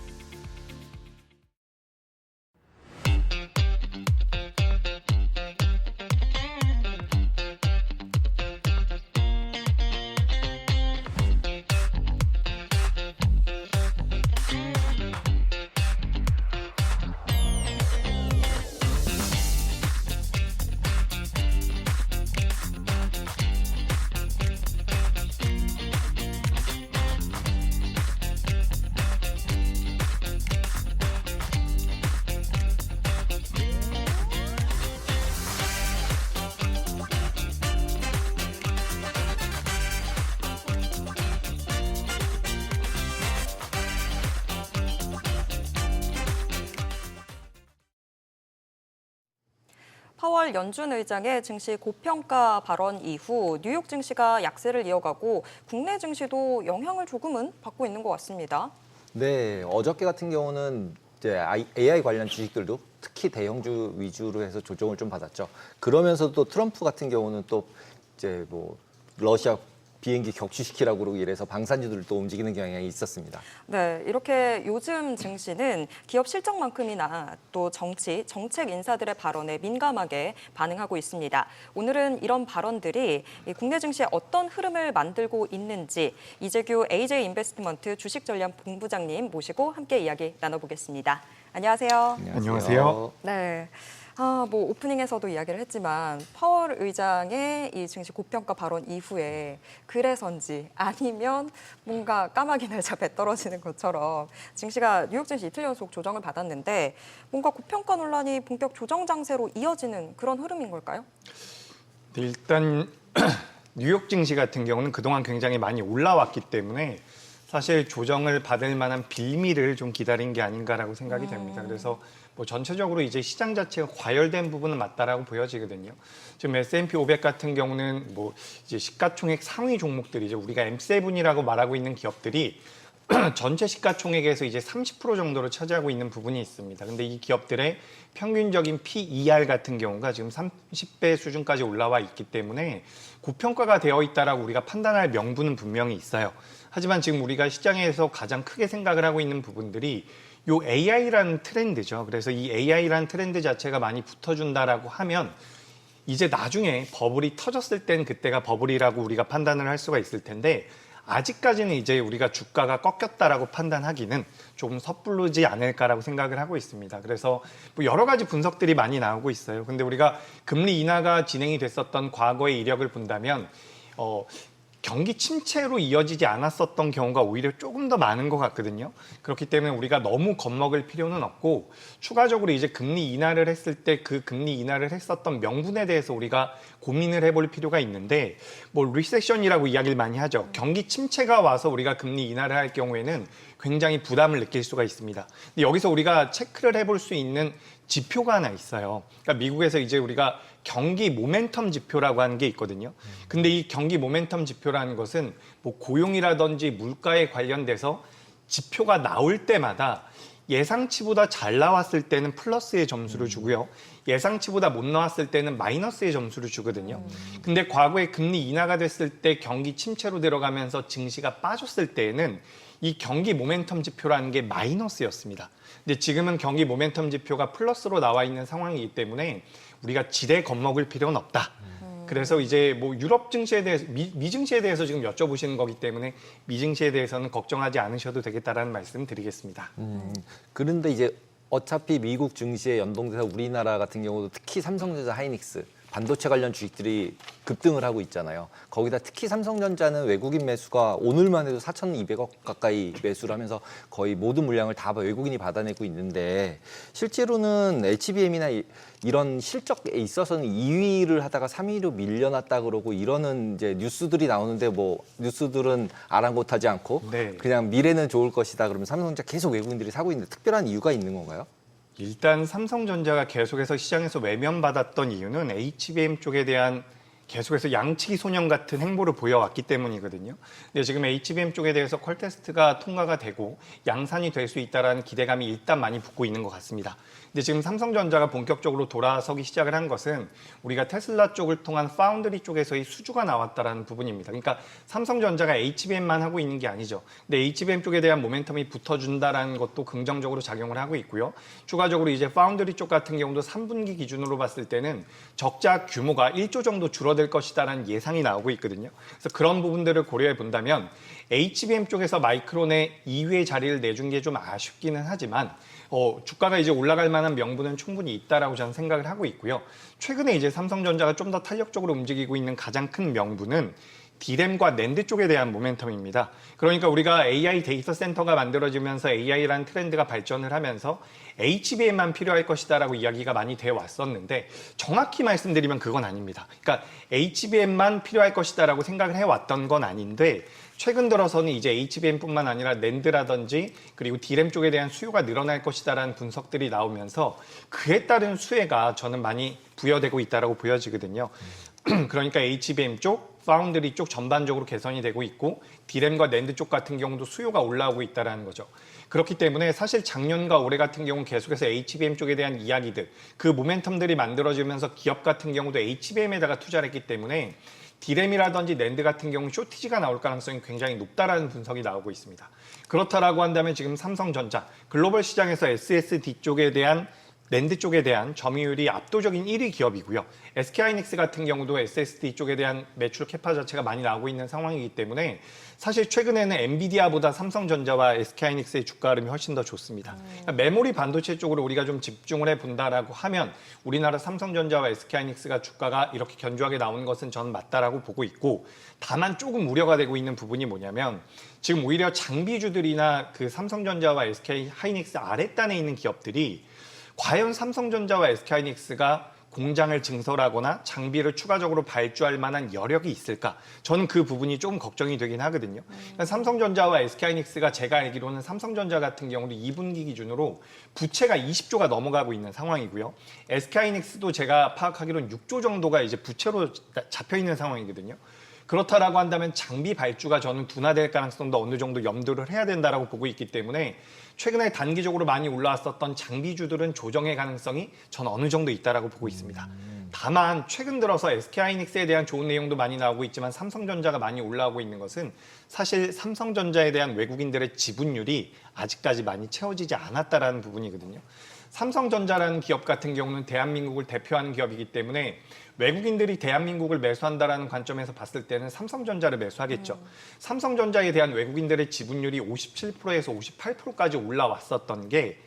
파월 연준 의장의 증시 고평가 발언 이후 뉴욕 증시가 약세를 이어가고 국내 증시도 영향을 조금은 받고 있는 것 같습니다. 네, 어저께 같은 경우는 이제 AI 관련 주식들도 특히 대형주 위주로 해서 조정을 좀 받았죠. 그러면서도 트럼프 같은 경우는 또 이제 뭐 러시아 비행기 격추시키라고 그러고 이래서 방산주들도 움직이는 경향이 있었습니다. 네, 이렇게 요즘 증시는 기업 실적만큼이나 또 정책 인사들의 발언에 민감하게 반응하고 있습니다. 오늘은 이런 발언들이 국내 증시에 어떤 흐름을 만들고 있는지 이재규 AJ 인베스트먼트 주식 전략 본부장님 모시고 함께 이야기 나눠보겠습니다. 안녕하세요. 안녕하세요. 네. 뭐 오프닝에서도 이야기를 했지만 파월 의장의 이 증시 고평가 발언 이후에 그래서인지 아니면 뭔가 까마귀 날자 배 떨어지는 것처럼 증시가 뉴욕 증시 이틀 연속 조정을 받았는데 뭔가 고평가 논란이 본격 조정 장세로 이어지는 그런 흐름인 걸까요? 네, 일단 뉴욕 증시 같은 경우는 그동안 굉장히 많이 올라왔기 때문에 사실 조정을 받을 만한 빌미를 좀 기다린 게 아닌가라고 생각이 됩니다. 그래서 뭐 전체적으로 이제 시장 자체가 과열된 부분은 맞다라고 보여지거든요. 지금 S&P 500 같은 경우는 뭐 이제 시가총액 상위 종목들이죠. 우리가 M7이라고 말하고 있는 기업들이 전체 시가총액에서 이제 30% 정도를 차지하고 있는 부분이 있습니다. 근데 이 기업들의 평균적인 PER 같은 경우가 지금 30배 수준까지 올라와 있기 때문에 고평가가 되어 있다라고 우리가 판단할 명분은 분명히 있어요. 하지만 지금 우리가 시장에서 가장 크게 생각을 하고 있는 부분들이 요 AI라는 트렌드죠. 그래서 이 AI라는 트렌드 자체가 많이 붙어준다라고 하면 이제 나중에 버블이 터졌을 땐 그때가 버블이라고 우리가 판단을 할 수가 있을 텐데 아직까지는 이제 우리가 주가가 꺾였다라고 판단하기는 조금 섣부르지 않을까라고 생각을 하고 있습니다. 그래서 뭐 여러 가지 분석들이 많이 나오고 있어요. 근데 우리가 금리 인하가 진행이 됐었던 과거의 이력을 본다면 경기 침체로 이어지지 않았었던 경우가 오히려 조금 더 많은 것 같거든요. 그렇기 때문에 우리가 너무 겁먹을 필요는 없고 추가적으로 이제 금리 인하를 했을 때 그 금리 인하를 했었던 명분에 대해서 우리가 고민을 해볼 필요가 있는데 뭐 리세션이라고 이야기를 많이 하죠. 경기 침체가 와서 우리가 금리 인하를 할 경우에는 굉장히 부담을 느낄 수가 있습니다. 근데 여기서 우리가 체크를 해볼 수 있는 지표가 하나 있어요. 그러니까 미국에서 이제 우리가 경기 모멘텀 지표라고 하는 게 있거든요. 근데 이 경기 모멘텀 지표라는 것은 뭐 고용이라든지 물가에 관련돼서 지표가 나올 때마다 예상치보다 잘 나왔을 때는 플러스의 점수를 주고요. 예상치보다 못 나왔을 때는 마이너스의 점수를 주거든요. 근데 과거에 금리 인하가 됐을 때 경기 침체로 들어가면서 증시가 빠졌을 때에는 이 경기 모멘텀 지표라는 게 마이너스였습니다. 근데 지금은 경기 모멘텀 지표가 플러스로 나와 있는 상황이기 때문에 우리가 지레 겁먹을 필요는 없다. 그래서 이제 뭐 유럽 증시에 대해서 미증시에 대해서 지금 여쭤보시는 거기 때문에 미증시에 대해서는 걱정하지 않으셔도 되겠다라는 말씀 드리겠습니다. 그런데 이제 어차피 미국 증시에 연동돼서 우리나라 같은 경우도 특히 삼성전자, 하이닉스 반도체 관련 주식들이 급등을 하고 있잖아요. 거기다 특히 삼성전자는 외국인 매수가 오늘만 해도 4,200억 가까이 매수를 하면서 거의 모든 물량을 다 외국인이 받아내고 있는데 실제로는 HBM이나 이런 실적에 있어서는 2위를 하다가 3위로 밀려났다 그러고 이러는 이제 뉴스들이 나오는데 뭐 뉴스들은 아랑곳하지 않고 네. 그냥 미래는 좋을 것이다 그러면 삼성전자 계속 외국인들이 사고 있는데 특별한 이유가 있는 건가요? 일단 삼성전자가 계속해서 시장에서 외면받았던 이유는 HBM 쪽에 대한 계속해서 양치기 소년 같은 행보를 보여왔기 때문이거든요. 근데 지금 HBM 쪽에 대해서 퀄 테스트가 통과가 되고 양산이 될 수 있다는 기대감이 일단 많이 붙고 있는 것 같습니다. 근데 지금 삼성전자가 본격적으로 돌아서기 시작을 한 것은 우리가 테슬라 쪽을 통한 파운드리 쪽에서의 수주가 나왔다라는 부분입니다. 그러니까 삼성전자가 HBM만 하고 있는 게 아니죠. 근데 HBM 쪽에 대한 모멘텀이 붙어준다라는 것도 긍정적으로 작용을 하고 있고요. 추가적으로 이제 파운드리 쪽 같은 경우도 3분기 기준으로 봤을 때는 적자 규모가 1조 정도 줄어들 것이다라는 예상이 나오고 있거든요. 그래서 그런 부분들을 고려해 본다면 HBM 쪽에서 마이크론의 2위의 자리를 내준 게 좀 아쉽기는 하지만 주가가 이제 올라갈 만한 명분은 충분히 있다라고 저는 생각을 하고 있고요. 최근에 이제 삼성전자가 좀 더 탄력적으로 움직이고 있는 가장 큰 명분은 D램과 낸드 쪽에 대한 모멘텀입니다. 그러니까 우리가 AI 데이터 센터가 만들어지면서 AI라는 트렌드가 발전을 하면서 HBM만 필요할 것이다라고 이야기가 많이 되어 왔었는데 정확히 말씀드리면 그건 아닙니다. 그러니까 HBM만 필요할 것이다라고 생각을 해왔던 건 아닌데 최근 들어서는 이제 HBM뿐만 아니라 낸드라든지 그리고 D램 쪽에 대한 수요가 늘어날 것이다라는 분석들이 나오면서 그에 따른 수혜가 저는 많이 부여되고 있다라고 보여지거든요. 그러니까 HBM 쪽, 파운드리 쪽 전반적으로 개선이 되고 있고 D램과 낸드 쪽 같은 경우도 수요가 올라오고 있다는 거죠. 그렇기 때문에 사실 작년과 올해 같은 경우는 계속해서 HBM 쪽에 대한 이야기들, 그 모멘텀들이 만들어지면서 기업 같은 경우도 HBM에다가 투자를 했기 때문에 D램이라든지 낸드 같은 경우 쇼티지가 나올 가능성이 굉장히 높다라는 분석이 나오고 있습니다. 그렇다라고 한다면 지금 삼성전자, 글로벌 시장에서 SSD 쪽에 대한 낸드 쪽에 대한 점유율이 압도적인 1위 기업이고요. SK하이닉스 같은 경우도 SSD 쪽에 대한 매출 캐파 자체가 많이 나오고 있는 상황이기 때문에 사실 최근에는 엔비디아보다 삼성전자와 SK하이닉스의 주가 흐름이 훨씬 더 좋습니다. 그러니까 메모리 반도체 쪽으로 우리가 좀 집중을 해본다라고 하면 우리나라 삼성전자와 SK하이닉스가 주가가 이렇게 견조하게 나오는 것은 저는 맞다라고 보고 있고 다만 조금 우려가 되고 있는 부분이 뭐냐면 지금 오히려 장비주들이나 그 삼성전자와 SK하이닉스 아랫단에 있는 기업들이 과연 삼성전자와 SK하이닉스가 공장을 증설하거나 장비를 추가적으로 발주할 만한 여력이 있을까? 저는 그 부분이 좀 걱정이 되긴 하거든요. 그러니까 삼성전자와 SK하이닉스가 제가 알기로는 삼성전자 같은 경우도 2분기 기준으로 부채가 20조가 넘어가고 있는 상황이고요. SK하이닉스도 제가 파악하기로는 6조 정도가 이제 부채로 잡혀 있는 상황이거든요. 그렇다라고 한다면 장비 발주가 저는 둔화될 가능성도 어느 정도 염두를 해야 된다라고 보고 있기 때문에 최근에 단기적으로 많이 올라왔었던 장비주들은 조정의 가능성이 저는 어느 정도 있다라고 보고 있습니다. 다만 최근 들어서 SK하이닉스에 대한 좋은 내용도 많이 나오고 있지만 삼성전자가 많이 올라오고 있는 것은 사실 삼성전자에 대한 외국인들의 지분율이 아직까지 많이 채워지지 않았다라는 부분이거든요. 삼성전자라는 기업 같은 경우는 대한민국을 대표하는 기업이기 때문에 외국인들이 대한민국을 매수한다라는 관점에서 봤을 때는 삼성전자를 매수하겠죠. 삼성전자에 대한 외국인들의 지분율이 57%에서 58%까지 올라왔었던 게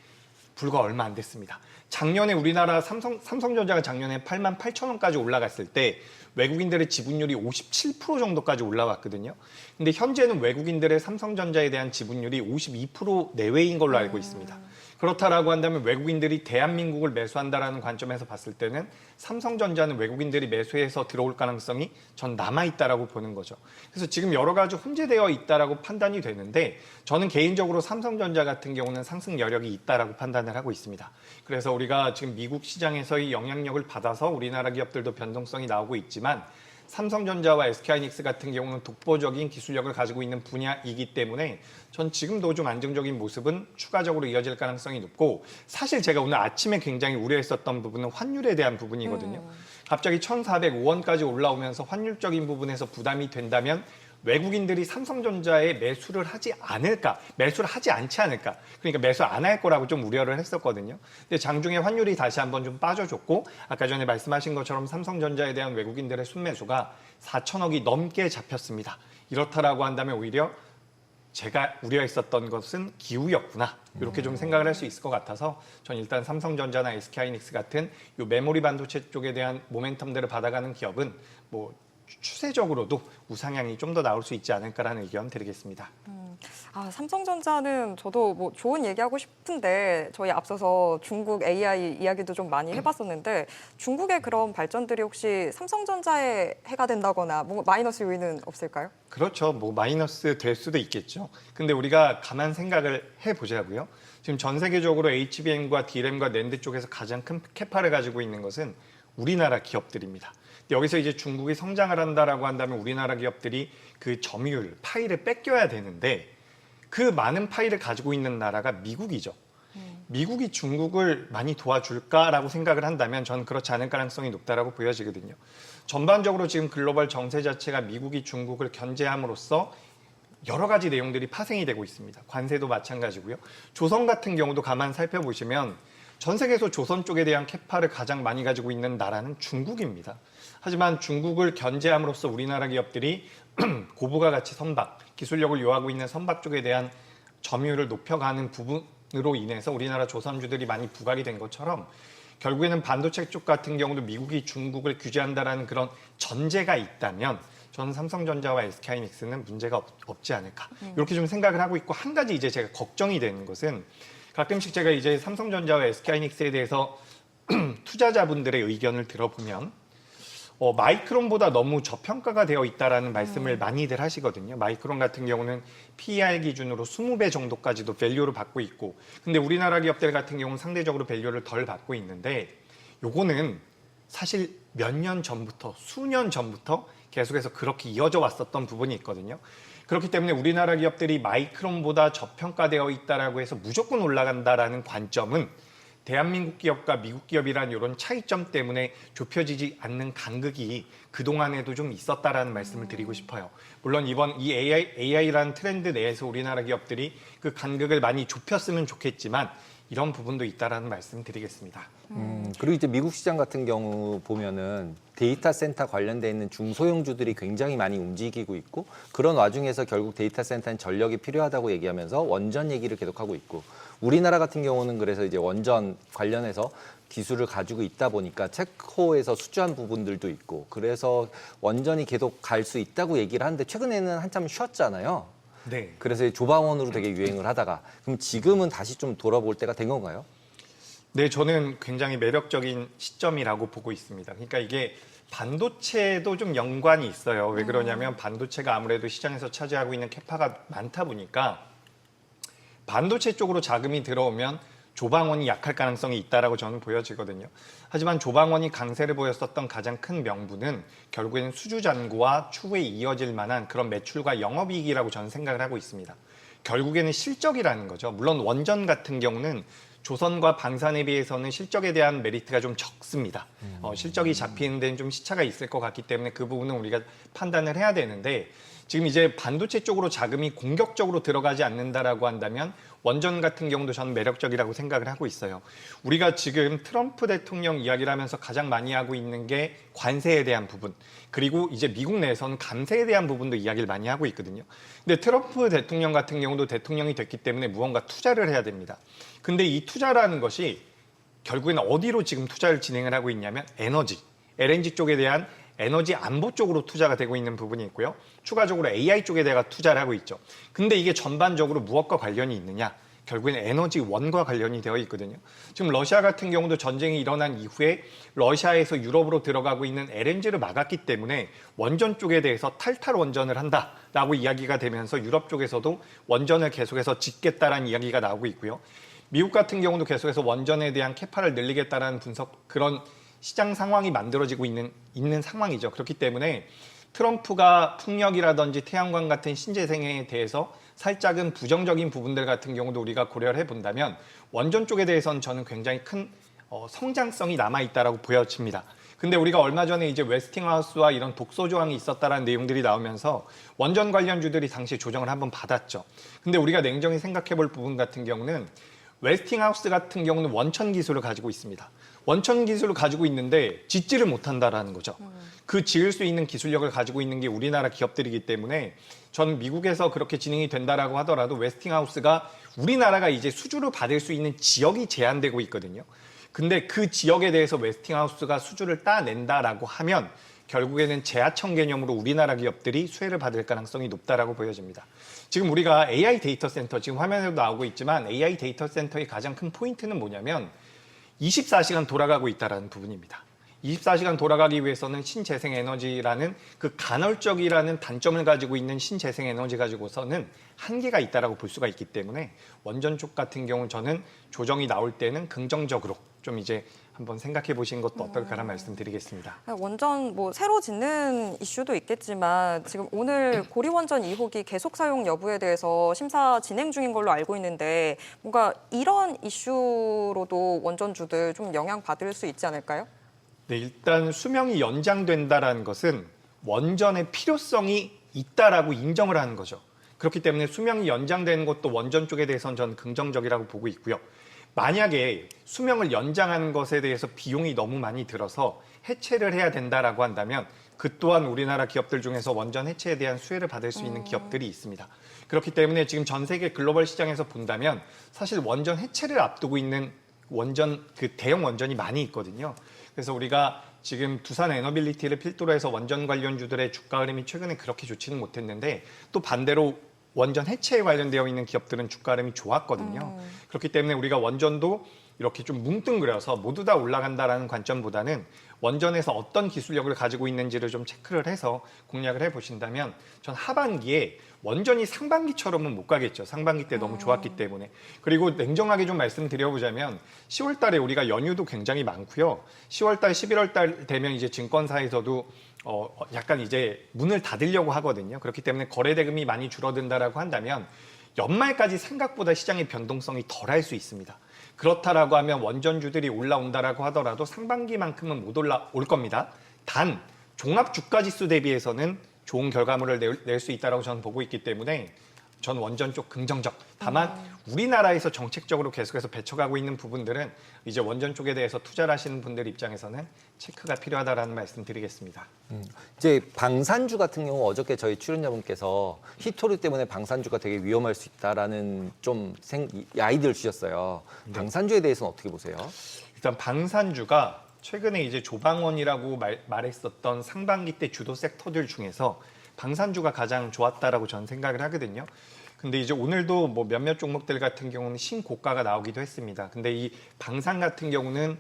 불과 얼마 안 됐습니다. 작년에 우리나라 삼성전자가 작년에 88,000원까지 올라갔을 때 외국인들의 지분율이 57% 정도까지 올라왔거든요. 근데 현재는 외국인들의 삼성전자에 대한 지분율이 52% 내외인 걸로 알고 있습니다. 그렇다라고 한다면 외국인들이 대한민국을 매수한다라는 관점에서 봤을 때는 삼성전자는 외국인들이 매수해서 들어올 가능성이 전 남아있다라고 보는 거죠. 그래서 지금 여러 가지 혼재되어 있다라고 판단이 되는데 저는 개인적으로 삼성전자 같은 경우는 상승 여력이 있다라고 판단을 하고 있습니다. 그래서 우리가 지금 미국 시장에서의 영향력을 받아서 우리나라 기업들도 변동성이 나오고 있지만 삼성전자와 SK하이닉스 같은 경우는 독보적인 기술력을 가지고 있는 분야이기 때문에 전 지금도 좀 안정적인 모습은 추가적으로 이어질 가능성이 높고 사실 제가 오늘 아침에 굉장히 우려했었던 부분은 환율에 대한 부분이거든요. 갑자기 1,405원까지 올라오면서 환율적인 부분에서 부담이 된다면 외국인들이 삼성전자에 매수를 하지 않을까, 매수를 하지 않지 않을까. 그러니까 매수 안 할 거라고 좀 우려를 했었거든요. 근데 장중에 환율이 다시 한번 좀 빠져줬고 아까 전에 말씀하신 것처럼 삼성전자에 대한 외국인들의 순매수가 4천억이 넘게 잡혔습니다. 이렇다라고 한다면 오히려 제가 우려했었던 것은 기우였구나. 이렇게 좀 생각을 할 수 있을 것 같아서 전 일단 삼성전자나 SK하이닉스 같은 이 메모리 반도체 쪽에 대한 모멘텀들을 받아가는 기업은 뭐 추세적으로도 우상향이 좀 더 나올 수 있지 않을까라는 의견 드리겠습니다. 삼성전자는 저도 뭐 좋은 얘기하고 싶은데 저희 앞서서 중국 AI 이야기도 좀 많이 해봤었는데 중국의 그런 발전들이 혹시 삼성전자에 해가 된다거나 뭐 마이너스 요인은 없을까요? 그렇죠. 뭐 마이너스 될 수도 있겠죠. 근데 우리가 가만 생각을 해보자고요. 지금 전 세계적으로 HBM과 DRAM과 낸드 쪽에서 가장 큰 캐파를 가지고 있는 것은 우리나라 기업들입니다. 여기서 이제 중국이 성장을 한다라고 한다면 우리나라 기업들이 그 점유율, 파이를 뺏겨야 되는데 그 많은 파이를 가지고 있는 나라가 미국이죠. 미국이 중국을 많이 도와줄까라고 생각을 한다면 저는 그렇지 않을 가능성이 높다라고 보여지거든요. 전반적으로 지금 글로벌 정세 자체가 미국이 중국을 견제함으로써 여러 가지 내용들이 파생이 되고 있습니다. 관세도 마찬가지고요. 조선 같은 경우도 가만 살펴보시면 전 세계에서 조선 쪽에 대한 캐파를 가장 많이 가지고 있는 나라는 중국입니다. 하지만 중국을 견제함으로써 우리나라 기업들이 고부가 가치 선박, 기술력을 요하고 있는 선박 쪽에 대한 점유율을 높여가는 부분으로 인해서 우리나라 조선주들이 많이 부각이 된 것처럼 결국에는 반도체 쪽 같은 경우도 미국이 중국을 규제한다라는 그런 전제가 있다면 저는 삼성전자와 SK하이닉스는 문제가 없지 않을까 이렇게 좀 생각을 하고 있고 한 가지 이제 제가 걱정이 되는 것은 가끔씩 제가 이제 삼성전자와 SK하이닉스에 대해서 투자자분들의 의견을 들어보면 마이크론보다 너무 저평가가 되어 있다라는 말씀을 많이들 하시거든요. 마이크론 같은 경우는 PER 기준으로 20배 정도까지도 밸류를 받고 있고 근데 우리나라 기업들 같은 경우는 상대적으로 밸류를 덜 받고 있는데 요거는 사실 몇 년 전부터 수년 전부터 계속해서 그렇게 이어져 왔었던 부분이 있거든요. 그렇기 때문에 우리나라 기업들이 마이크론보다 저평가되어 있다라고 해서 무조건 올라간다라는 관점은 대한민국 기업과 미국 기업이라는 이런 차이점 때문에 좁혀지지 않는 간극이 그동안에도 좀 있었다라는 말씀을 드리고 싶어요. 물론 이번 이 AI라는 트렌드 내에서 우리나라 기업들이 그 간극을 많이 좁혔으면 좋겠지만 이런 부분도 있다라는 말씀 드리겠습니다. 그리고 이제 미국 시장 같은 경우 보면은 데이터 센터 관련돼 있는 중소형주들이 굉장히 많이 움직이고 있고 그런 와중에서 결국 데이터 센터는 전력이 필요하다고 얘기하면서 원전 얘기를 계속하고 있고 우리나라 같은 경우는 그래서 이제 원전 관련해서 기술을 가지고 있다 보니까 체코에서 수주한 부분들도 있고 그래서 원전이 계속 갈 수 있다고 얘기를 하는데 최근에는 한참 쉬었잖아요. 네. 그래서 조방원으로 되게 유행을 하다가 그럼 지금은 다시 좀 돌아볼 때가 된 건가요? 네, 저는 굉장히 매력적인 시점이라고 보고 있습니다. 그러니까 이게 반도체도 좀 연관이 있어요. 왜 그러냐면 반도체가 아무래도 시장에서 차지하고 있는 캐파가 많다 보니까 반도체 쪽으로 자금이 들어오면 조방원이 약할 가능성이 있다라고 저는 보여지거든요. 하지만 조방원이 강세를 보였었던 가장 큰 명분은 결국에는 수주 잔고와 추후에 이어질 만한 그런 매출과 영업이익이라고 저는 생각을 하고 있습니다. 결국에는 실적이라는 거죠. 물론 원전 같은 경우는 조선과 방산에 비해서는 실적에 대한 메리트가 좀 적습니다. 실적이 잡히는 데는 좀 시차가 있을 것 같기 때문에 그 부분은 우리가 판단을 해야 되는데 지금 이제 반도체 쪽으로 자금이 공격적으로 들어가지 않는다라고 한다면 원전 같은 경우도 저는 매력적이라고 생각을 하고 있어요. 우리가 지금 트럼프 대통령 이야기를 하면서 가장 많이 하고 있는 게 관세에 대한 부분, 그리고 이제 미국 내에서는 감세에 대한 부분도 이야기를 많이 하고 있거든요. 근데 트럼프 대통령 같은 경우도 대통령이 됐기 때문에 무언가 투자를 해야 됩니다. 근데 이 투자라는 것이 결국에는 어디로 지금 투자를 진행을 하고 있냐면 에너지, LNG 쪽에 대한 에너지 안보 쪽으로 투자가 되고 있는 부분이 있고요. 추가적으로 AI 쪽에 대해 투자를 하고 있죠. 근데 이게 전반적으로 무엇과 관련이 있느냐? 결국에는 에너지원과 관련이 되어 있거든요. 지금 러시아 같은 경우도 전쟁이 일어난 이후에 러시아에서 유럽으로 들어가고 있는 LNG를 막았기 때문에 원전 쪽에 대해서 탈탈 원전을 한다라고 이야기가 되면서 유럽 쪽에서도 원전을 계속해서 짓겠다라는 이야기가 나오고 있고요. 미국 같은 경우도 계속해서 원전에 대한 캐파를 늘리겠다라는 분석, 그런 시장 상황이 만들어지고 있는 상황이죠. 그렇기 때문에 트럼프가 풍력이라든지 태양광 같은 신재생에 대해서 살짝은 부정적인 부분들 같은 경우도 우리가 고려를 해본다면 원전 쪽에 대해서는 저는 굉장히 큰 성장성이 남아있다라고 보여집니다. 근데 우리가 얼마 전에 이제 웨스팅하우스와 이런 독소 조항이 있었다라는 내용들이 나오면서 원전 관련주들이 당시 조정을 한번 받았죠. 근데 우리가 냉정히 생각해 볼 부분 같은 경우는 웨스팅하우스 같은 경우는 원천 기술을 가지고 있습니다. 원천 기술을 가지고 있는데 짓지를 못한다라는 거죠. 그 지을 수 있는 기술력을 가지고 있는 게 우리나라 기업들이기 때문에 저는 미국에서 그렇게 진행이 된다라고 하더라도 웨스팅하우스가 우리나라가 이제 수주를 받을 수 있는 지역이 제한되고 있거든요. 근데 그 지역에 대해서 웨스팅하우스가 수주를 따낸다라고 하면 결국에는 재하청 개념으로 우리나라 기업들이 수혜를 받을 가능성이 높다라고 보여집니다. 지금 우리가 AI 데이터 센터, 지금 화면에도 나오고 있지만 AI 데이터 센터의 가장 큰 포인트는 뭐냐면 24시간 돌아가고 있다는 부분입니다. 24시간 돌아가기 위해서는 신재생 에너지라는 그 간헐적이라는 단점을 가지고 있는 신재생 에너지 가지고서는 한계가 있다라고 볼 수가 있기 때문에 원전 쪽 같은 경우 저는 조정이 나올 때는 긍정적으로 좀 이제 한번 생각해 보시는 것도 어떨까라는 말씀드리겠습니다. 원전 뭐 새로 짓는 이슈도 있겠지만 지금 오늘 고리원전 2호기 계속 사용 여부에 대해서 심사 진행 중인 걸로 알고 있는데 뭔가 이런 이슈로도 원전주들 좀 영향받을 수 있지 않을까요? 네, 일단 수명이 연장된다라는 것은 원전의 필요성이 있다라고 인정을 하는 거죠. 그렇기 때문에 수명이 연장되는 것도 원전 쪽에 대해서는 저는 긍정적이라고 보고 있고요. 만약에 수명을 연장하는 것에 대해서 비용이 너무 많이 들어서 해체를 해야 된다라고 한다면 그 또한 우리나라 기업들 중에서 원전 해체에 대한 수혜를 받을 수 있는 기업들이 있습니다. 그렇기 때문에 지금 전 세계 글로벌 시장에서 본다면 사실 원전 해체를 앞두고 있는 원전, 그 대형 원전이 많이 있거든요. 그래서 우리가 지금 두산 에너빌리티를 필두로 해서 원전 관련주들의 주가 흐름이 최근에 그렇게 좋지는 못했는데 또 반대로 원전 해체에 관련되어 있는 기업들은 주가 흐름이 좋았거든요. 그렇기 때문에 우리가 원전도 이렇게 좀 뭉뚱그려서 모두 다 올라간다라는 관점보다는 원전에서 어떤 기술력을 가지고 있는지를 좀 체크를 해서 공략을 해보신다면 전 하반기에 원전이 상반기처럼은 못 가겠죠. 상반기 때 너무 좋았기 때문에. 그리고 냉정하게 좀 말씀드려보자면 10월 달에 우리가 연휴도 굉장히 많고요. 10월 달, 11월 달 되면 이제 증권사에서도 약간 이제 문을 닫으려고 하거든요. 그렇기 때문에 거래 대금이 많이 줄어든다라고 한다면 연말까지 생각보다 시장의 변동성이 덜할 수 있습니다. 그렇다라고 하면 원전주들이 올라온다라고 하더라도 상반기만큼은 못 올라올 겁니다. 단 종합 주가 지수 대비해서는 좋은 결과물을 낼 수 있다라고 저는 보고 있기 때문에 전 원전 쪽 긍정적. 다만 우리나라에서 정책적으로 계속해서 배쳐가고 있는 부분들은 이제 원전 쪽에 대해서 투자를 하시는 분들 입장에서는 체크가 필요하다라는 말씀 드리겠습니다. 이제 방산주 같은 경우 어저께 저희 출연자분께서 히토류 때문에 방산주가 되게 위험할 수 있다라는 좀 아이디어를 주셨어요. 방산주에 대해서는 어떻게 보세요? 일단 방산주가 최근에 이제 조방원이라고 말했었던 상반기 때 주도 섹터들 중에서 방산주가 가장 좋았다라고 저는 생각을 하거든요. 근데 이제 오늘도 뭐 몇몇 종목들 같은 경우는 신고가가 나오기도 했습니다. 근데 이 방산 같은 경우는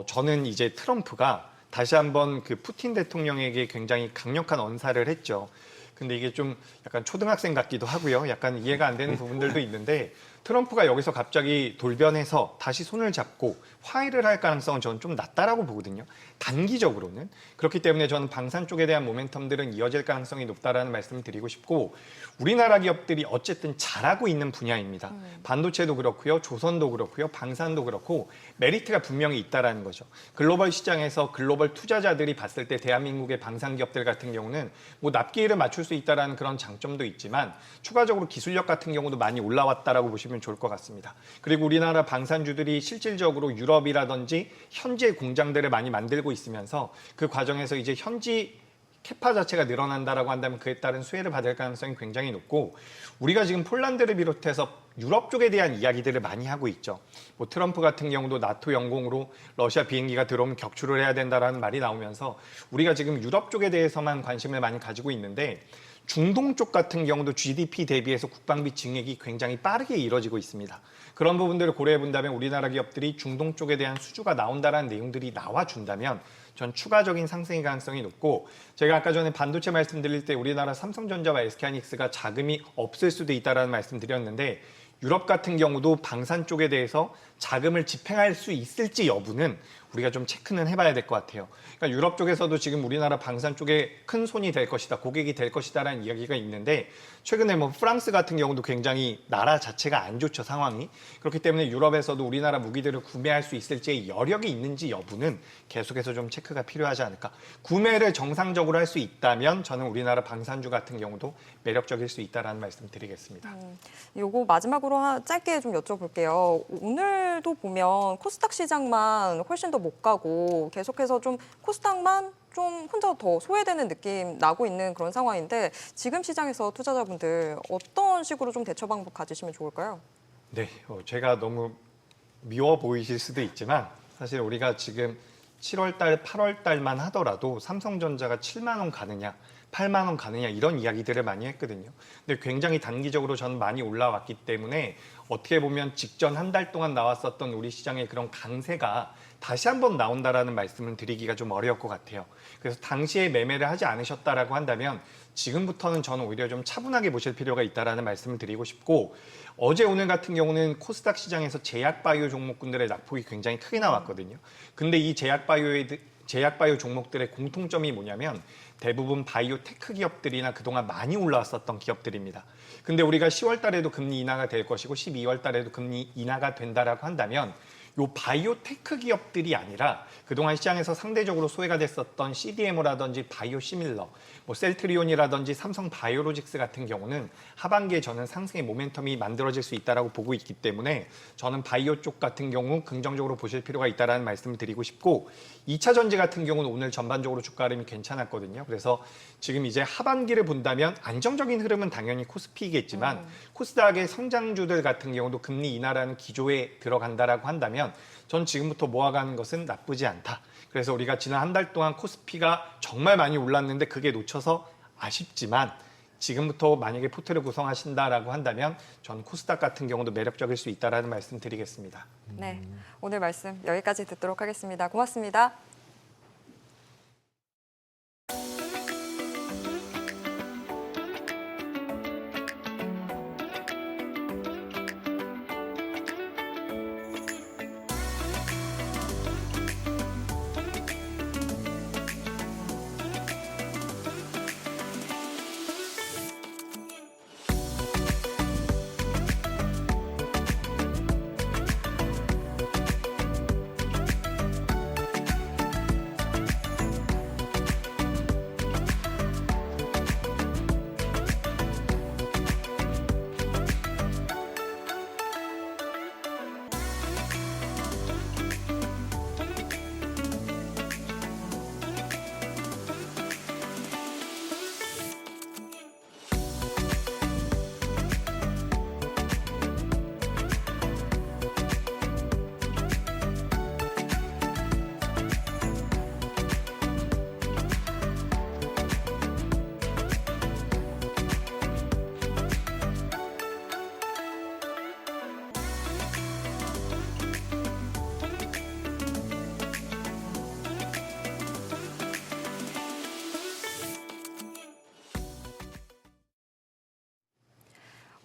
저는 이제 트럼프가 다시 한번 그 푸틴 대통령에게 굉장히 강력한 언사를 했죠. 근데 이게 좀 약간 초등학생 같기도 하고요. 약간 이해가 안 되는 부분들도 있는데 트럼프가 여기서 갑자기 돌변해서 다시 손을 잡고 화해를 할 가능성은 저는 좀 낮다라고 보거든요. 단기적으로는. 그렇기 때문에 저는 방산 쪽에 대한 모멘텀들은 이어질 가능성이 높다라는 말씀을 드리고 싶고, 우리나라 기업들이 어쨌든 잘하고 있는 분야입니다. 반도체도 그렇고요, 조선도 그렇고요, 방산도 그렇고 메리트가 분명히 있다라는 거죠. 글로벌 시장에서 글로벌 투자자들이 봤을 때 대한민국의 방산 기업들 같은 경우는 뭐 납기일을 맞출 수 있다라는 그런 장점도 있지만 추가적으로 기술력 같은 경우도 많이 올라왔다라고 보시면 좋을 것 같습니다. 그리고 우리나라 방산주들이 실질적으로 유럽이라든지 현지의 공장들을 많이 만들고 있으면서 그 과정에서 이제 현지 캐파 자체가 늘어난다라고 한다면 그에 따른 수혜를 받을 가능성이 굉장히 높고, 우리가 지금 폴란드를 비롯해서 유럽 쪽에 대한 이야기들을 많이 하고 있죠. 뭐 트럼프 같은 경우도 나토 영공으로 러시아 비행기가 들어오면 격추를 해야 된다라는 말이 나오면서 우리가 지금 유럽 쪽에 대해서만 관심을 많이 가지고 있는데, 중동 쪽 같은 경우도 GDP 대비해서 국방비 증액이 굉장히 빠르게 이뤄지고 있습니다. 그런 부분들을 고려해 본다면 우리나라 기업들이 중동 쪽에 대한 수주가 나온다라는 내용들이 나와준다면 전 추가적인 상승의 가능성이 높고, 제가 아까 전에 반도체 말씀드릴 때 우리나라 삼성전자와 SK하이닉스가 자금이 없을 수도 있다라는 말씀 드렸는데, 유럽 같은 경우도 방산 쪽에 대해서 자금을 집행할 수 있을지 여부는 우리가 좀 체크는 해봐야 될 것 같아요. 그러니까 유럽 쪽에서도 지금 우리나라 방산 쪽에 큰 손이 될 것이다, 고객이 될 것이다라는 이야기가 있는데, 최근에 뭐 프랑스 같은 경우도 굉장히 나라 자체가 안 좋죠, 상황이. 그렇기 때문에 유럽에서도 우리나라 무기들을 구매할 수 있을지 여력이 있는지 여부는 계속해서 좀 체크가 필요하지 않을까. 구매를 정상적으로 할 수 있다면 저는 우리나라 방산주 같은 경우도 매력적일 수 있다라는 말씀 드리겠습니다. 요거 마지막으로 짧게 좀 여쭤볼게요. 오늘도 보면 코스닥 시장만 훨씬 더 못 가고 계속해서 좀 코스닥만 좀 혼자 더 소외되는 느낌 나고 있는 그런 상황인데, 지금 시장에서 투자자분들 어떤 식으로 좀 대처 방법 가지시면 좋을까요? 네, 제가 너무 미워 보이실 수도 있지만 사실 우리가 지금 7월 달, 8월 달만 하더라도 삼성전자가 7만 원 가느냐, 8만 원 가느냐 이런 이야기들을 많이 했거든요. 근데 굉장히 단기적으로 저는 많이 올라왔기 때문에 어떻게 보면 직전 한 달 동안 나왔었던 우리 시장의 그런 강세가 다시 한번 나온다라는 말씀을 드리기가 좀 어려울 것 같아요. 그래서 당시에 매매를 하지 않으셨다라고 한다면 지금부터는 저는 오히려 좀 차분하게 보실 필요가 있다라는 말씀을 드리고 싶고, 어제 오늘 같은 경우는 코스닥 시장에서 제약바이오 종목군들의 낙폭이 굉장히 크게 나왔거든요. 근데 이 제약바이오 종목들의 공통점이 뭐냐면 대부분 바이오 테크 기업들이나 그동안 많이 올라왔었던 기업들입니다. 근데 우리가 10월 달에도 금리 인하가 될 것이고 12월 달에도 금리 인하가 된다라고 한다면 요 바이오 테크 기업들이 아니라 그동안 시장에서 상대적으로 소외가 됐었던 CDMO라든지 바이오 시밀러, 뭐 셀트리온이라든지 삼성 바이오로직스 같은 경우는 하반기에 저는 상승의 모멘텀이 만들어질 수 있다라고 보고 있기 때문에 저는 바이오 쪽 같은 경우 긍정적으로 보실 필요가 있다라는 말씀을 드리고 싶고, 2차 전지 같은 경우는 오늘 전반적으로 주가 흐름이 괜찮았거든요. 그래서 지금 이제 하반기를 본다면 안정적인 흐름은 당연히 코스피이겠지만 코스닥의 성장주들 같은 경우도 금리 인하라는 기조에 들어간다라고 한다면 전 지금부터 모아가는 것은 나쁘지 않다. 그래서 우리가 지난 한 달 동안 코스피가 정말 많이 올랐는데 그게 놓쳐서 아쉽지만 지금부터 만약에 포트를 구성하신다라고 한다면 전 코스닥 같은 경우도 매력적일 수 있다라는 말씀 드리겠습니다. 네, 오늘 말씀 여기까지 듣도록 하겠습니다. 고맙습니다.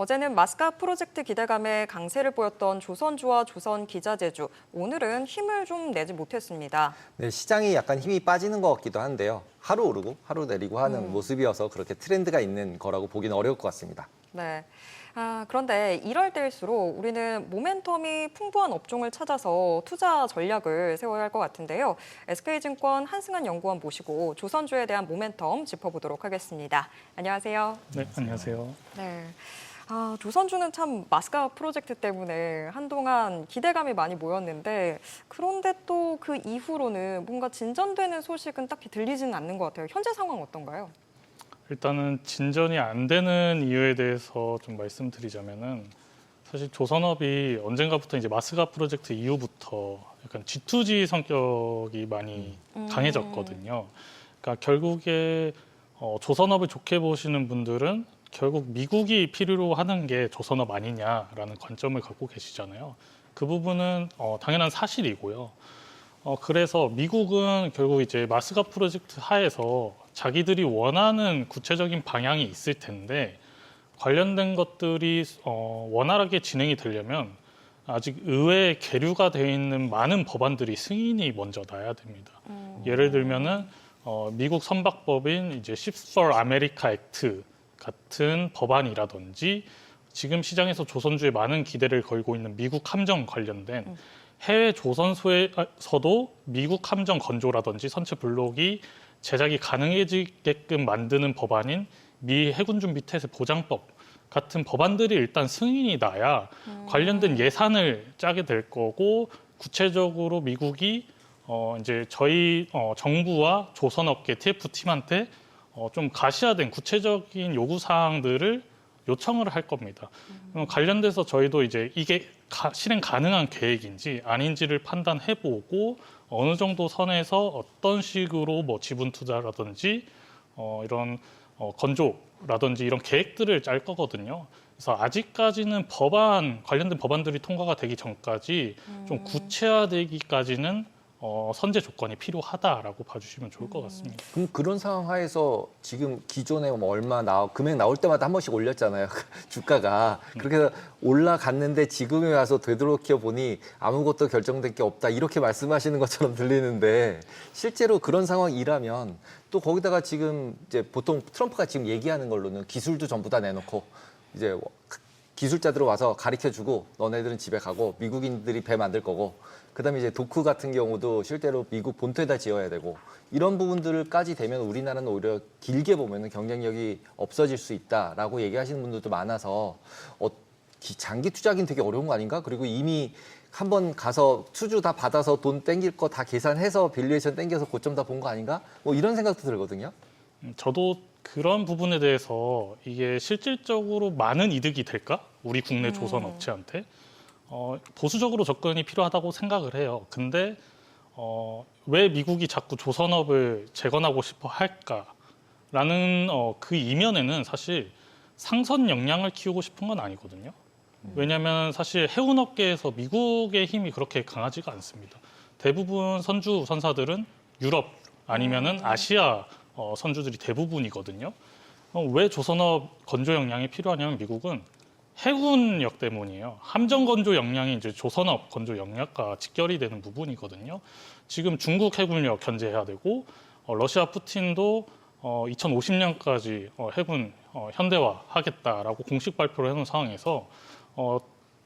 어제는 마스카 프로젝트 기대감에 강세를 보였던 조선주와 조선기자재주, 오늘은 힘을 좀 내지 못했습니다. 네, 시장이 약간 힘이 빠지는 것 같기도 한데요. 하루 오르고 하루 내리고 하는 모습이어서 그렇게 트렌드가 있는 거라고 보기는 어려울 것 같습니다. 네. 그런데 이럴 때일수록 우리는 모멘텀이 풍부한 업종을 찾아서 투자 전략을 세워야 할 것 같은데요. SK증권 한승환 연구원 모시고 조선주에 대한 모멘텀 짚어보도록 하겠습니다. 안녕하세요. 네, 안녕하세요. 네. 조선주는 참 마스카 프로젝트 때문에 한동안 기대감이 많이 모였는데 그런데 또 그 이후로는 뭔가 진전되는 소식은 딱히 들리지는 않는 것 같아요. 현재 상황 어떤가요? 일단은 진전이 안 되는 이유에 대해서 좀 말씀드리자면은 사실 조선업이 언젠가부터 이제 마스카 프로젝트 이후부터 약간 G2G 성격이 많이 강해졌거든요. 그러니까 결국에 조선업을 좋게 보시는 분들은 결국 미국이 필요로 하는 게 조선업 아니냐라는 관점을 갖고 계시잖아요. 그 부분은 당연한 사실이고요. 그래서 미국은 결국 이제 마스카 프로젝트 하에서 자기들이 원하는 구체적인 방향이 있을 텐데 관련된 것들이 원활하게 진행이 되려면 아직 의회에 계류가 되어 있는 많은 법안들이 승인이 먼저 나야 됩니다. 예를 들면은 미국 선박법인 이제 Ships for America Act 같은 법안이라든지 지금 시장에서 조선주에 많은 기대를 걸고 있는 미국 함정 관련된 해외 조선소에서도 미국 함정 건조라든지 선체 블록이 제작이 가능해지게끔 만드는 법안인 미 해군 준비 태세 보장법 같은 법안들이 일단 승인이 나야 관련된 예산을 짜게 될 거고 구체적으로 미국이 이제 저희 정부와 조선업계 TF팀한테 좀 가시화된 구체적인 요구 사항들을 요청을 할 겁니다. 관련돼서 저희도 이제 이게 실행 가능한 계획인지 아닌지를 판단해보고 어느 정도 선에서 어떤 식으로 뭐 지분 투자라든지 이런 건조라든지 이런 계획들을 짤 거거든요. 그래서 아직까지는 관련된 법안들이 통과가 되기 전까지 좀 구체화되기까지는 선제 조건이 필요하다라고 봐주시면 좋을 것 같습니다. 그럼 그런 상황 하에서 지금 기존에 뭐 금액 나올 때마다 한 번씩 올렸잖아요. 주가가. 그렇게 해서 올라갔는데 지금에 와서 되돌이켜 보니 아무것도 결정된 게 없다. 이렇게 말씀하시는 것처럼 들리는데 실제로 그런 상황이라면 또 거기다가 지금 이제 보통 트럼프가 지금 얘기하는 걸로는 기술도 전부 다 내놓고 이제 기술자들 와서 가르쳐주고 너네들은 집에 가고 미국인들이 배 만들 거고 그다음에 이제 도크 같은 경우도 실제로 미국 본토에다 지어야 되고 이런 부분들까지 되면 우리나라는 오히려 길게 보면은 경쟁력이 없어질 수 있다라고 얘기하시는 분들도 많아서 장기 투자하기는 되게 어려운 거 아닌가? 그리고 이미 한번 가서 투주 다 받아서 돈 땡길 거 다 계산해서 밸류에이션 땡겨서 고점 다 본 거 아닌가? 뭐 이런 생각도 들거든요. 저도 그런 부분에 대해서 이게 실질적으로 많은 이득이 될까? 우리 국내 조선 업체한테 보수적으로 접근이 필요하다고 생각을 해요. 근데 왜 미국이 자꾸 조선업을 재건하고 싶어 할까라는 그 이면에는 사실 상선 역량을 키우고 싶은 건 아니거든요. 왜냐하면 사실 해운업계에서 미국의 힘이 그렇게 강하지가 않습니다. 대부분 선주 선사들은 유럽 아니면은 아시아 선주들이 대부분이거든요. 왜 조선업 건조 역량이 필요하냐면 미국은 해군력 때문이에요. 함정 건조 역량이 이제 조선업 건조 역량과 직결이 되는 부분이거든요. 지금 중국 해군력 견제해야 되고 러시아 푸틴도 2050년까지 해군 현대화 하겠다라고 공식 발표를 해놓은 상황에서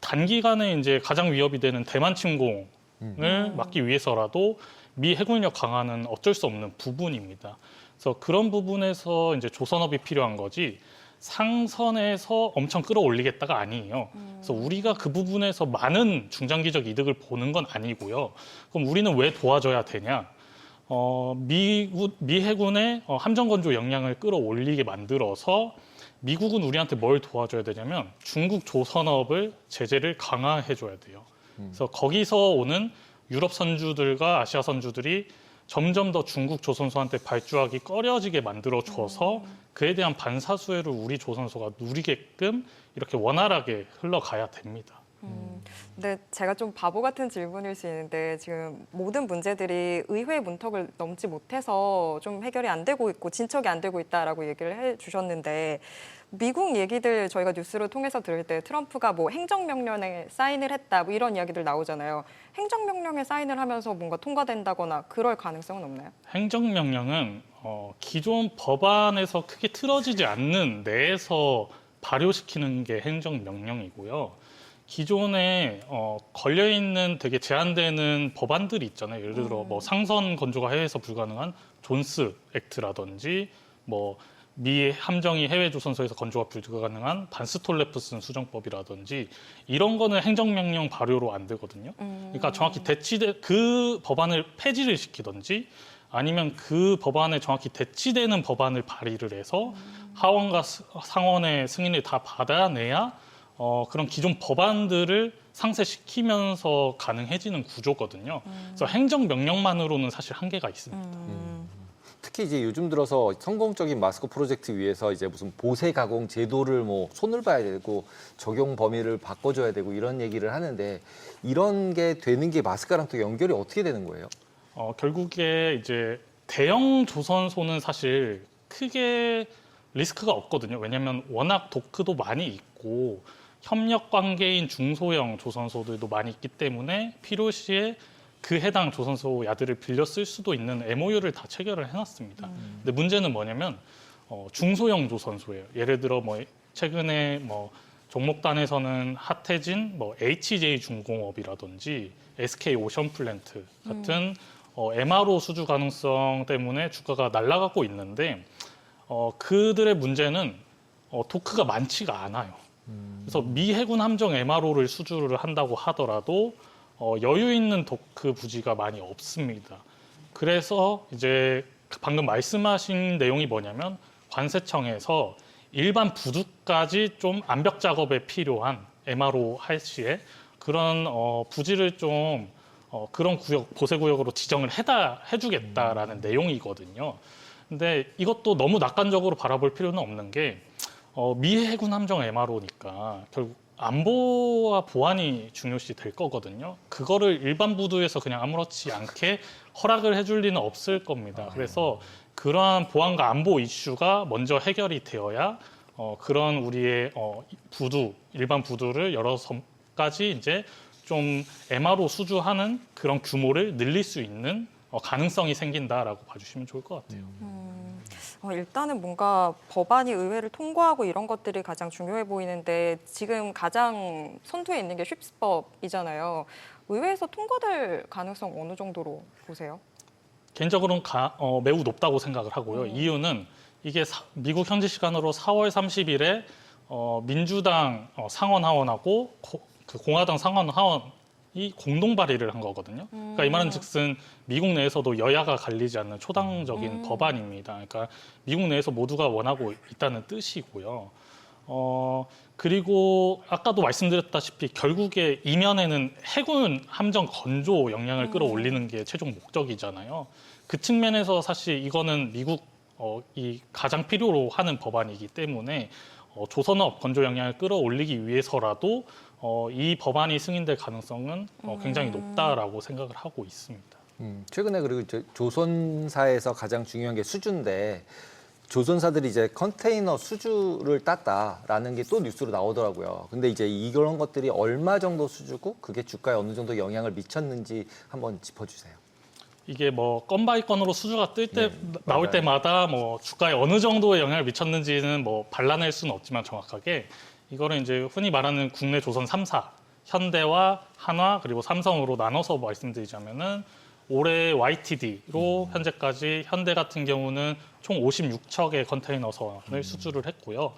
단기간에 이제 가장 위협이 되는 대만 침공을 막기 위해서라도 미 해군력 강화는 어쩔 수 없는 부분입니다. 그래서 그런 부분에서 이제 조선업이 필요한 거지 상선에서 엄청 끌어올리겠다가 아니에요. 그래서 우리가 그 부분에서 많은 중장기적 이득을 보는 건 아니고요. 그럼 우리는 왜 도와줘야 되냐? 미 해군의 함정 건조 역량을 끌어올리게 만들어서 미국은 우리한테 뭘 도와줘야 되냐면 중국 조선업을 제재를 강화해줘야 돼요. 그래서 거기서 오는 유럽 선주들과 아시아 선주들이 점점 더 중국 조선소한테 발주하기 꺼려지게 만들어줘서 그에 대한 반사수혜를 우리 조선소가 누리게끔 이렇게 원활하게 흘러가야 됩니다. 근데 제가 좀 바보 같은 질문일 수 있는데 지금 모든 문제들이 의회 문턱을 넘지 못해서 좀 해결이 안 되고 있고 진척이 안 되고 있다라고 얘기를 해주셨는데 미국 얘기들 저희가 뉴스를 통해서 들을 때 트럼프가 뭐 행정명령에 사인을 했다 뭐 이런 이야기들 나오잖아요. 행정명령에 사인을 하면서 뭔가 통과된다거나 그럴 가능성은 없나요? 행정명령은 기존 법안에서 크게 틀어지지 않는 내에서 발효시키는 게 행정명령이고요. 기존에 걸려있는 되게 제한되는 법안들이 있잖아요. 예를 들어 뭐 상선 건조가 해외에서 불가능한 존스 액트라든지 뭐 미 함정이 해외 조선소에서 건조가 불가능한 반스톨레프슨 수정법이라든지 이런 거는 행정명령 발효로 안 되거든요. 그러니까 정확히 그 법안을 폐지를 시키든지 아니면 그 법안에 정확히 대치되는 법안을 발의를 해서 하원과 상원의 승인을 다 받아내야 그런 기존 법안들을 상쇄시키면서 가능해지는 구조거든요. 그래서 행정명령만으로는 사실 한계가 있습니다. 특히 이제 요즘 들어서 성공적인 마스크 프로젝트 위해서 이제 무슨 보세 가공 제도를 뭐 손을 봐야 되고 적용 범위를 바꿔줘야 되고 이런 얘기를 하는데 이런 게 되는 게 마스크랑 또 연결이 어떻게 되는 거예요? 결국에 이제 대형 조선소는 사실 크게 리스크가 없거든요. 왜냐하면 워낙 도크도 많이 있고 협력 관계인 중소형 조선소들도 많이 있기 때문에 필요시에 그 해당 조선소 야들을 빌려 쓸 수도 있는 MOU를 다 체결을 해놨습니다. 근데 문제는 뭐냐면 중소형 조선소예요. 예를 들어 뭐 최근에 뭐 종목단에서는 핫해진 뭐 HJ 중공업이라든지 SK 오션플랜트 같은 MRO 수주 가능성 때문에 주가가 날아가고 있는데 그들의 문제는 도크가 많지가 않아요. 그래서 미 해군 함정 MRO를 수주를 한다고 하더라도 여유 있는 도크 부지가 많이 없습니다. 그래서 이제 방금 말씀하신 내용이 뭐냐면 관세청에서 일반 부두까지 좀 암벽 작업에 필요한 MRO 할 시에 그런 부지를 좀 그런 구역, 보세 구역으로 지정을 해주겠다라는 내용이거든요. 근데 이것도 너무 낙관적으로 바라볼 필요는 없는 게 미 해군 함정 MRO니까 결국 안보와 보안이 중요시 될 거거든요. 그거를 일반 부두에서 그냥 아무렇지 않게 허락을 해줄 리는 없을 겁니다. 그래서 그러한 보안과 안보 이슈가 먼저 해결이 되어야 그런 우리의 부두, 일반 부두를 여러 섬까지 이제 좀 MRO 수주하는 그런 규모를 늘릴 수 있는 가능성이 생긴다라고 봐주시면 좋을 것 같아요. 일단은 뭔가 법안이 의회를 통과하고 이런 것들이 가장 중요해 보이는데 지금 가장 선두에 있는 게 쉽스법이잖아요. 의회에서 통과될 가능성 어느 정도로 보세요? 개인적으로는 매우 높다고 생각을 하고요. 이유는 이게 미국 현지 시간으로 4월 30일에 민주당 상원 하원하고 그 공화당 상원 하원이 공동 발의를 한 거거든요. 그러니까 이 말은 즉슨 미국 내에서도 여야가 갈리지 않는 초당적인 법안입니다. 그러니까 미국 내에서 모두가 원하고 있다는 뜻이고요. 그리고 아까도 말씀드렸다시피 결국에 이면에는 해군 함정 건조 역량을 끌어올리는 게 최종 목적이잖아요. 그 측면에서 사실 이거는 미국 이 가장 필요로 하는 법안이기 때문에 조선업 건조 역량을 끌어올리기 위해서라도 이 법안이 승인될 가능성은 굉장히 높다라고 생각을 하고 있습니다. 최근에 그리고 조선사에서 가장 중요한 게 수주인데 조선사들이 이제 컨테이너 수주를 땄다라는 게 또 뉴스로 나오더라고요. 근데 이제 이런 것들이 얼마 정도 수주고 그게 주가에 어느 정도 영향을 미쳤는지 한번 짚어주세요. 이게 뭐 건 바이 건으로 수주가 나올 때마다 뭐 주가에 어느 정도의 영향을 미쳤는지는 뭐 발라낼 수는 없지만 정확하게 이거를 이제 흔히 말하는 국내 조선 3사 현대와 한화 그리고 삼성으로 나눠서 말씀드리자면은 올해 YTD로 현재까지 현대 같은 경우는 총 56척의 컨테이너선을 수주를 했고요.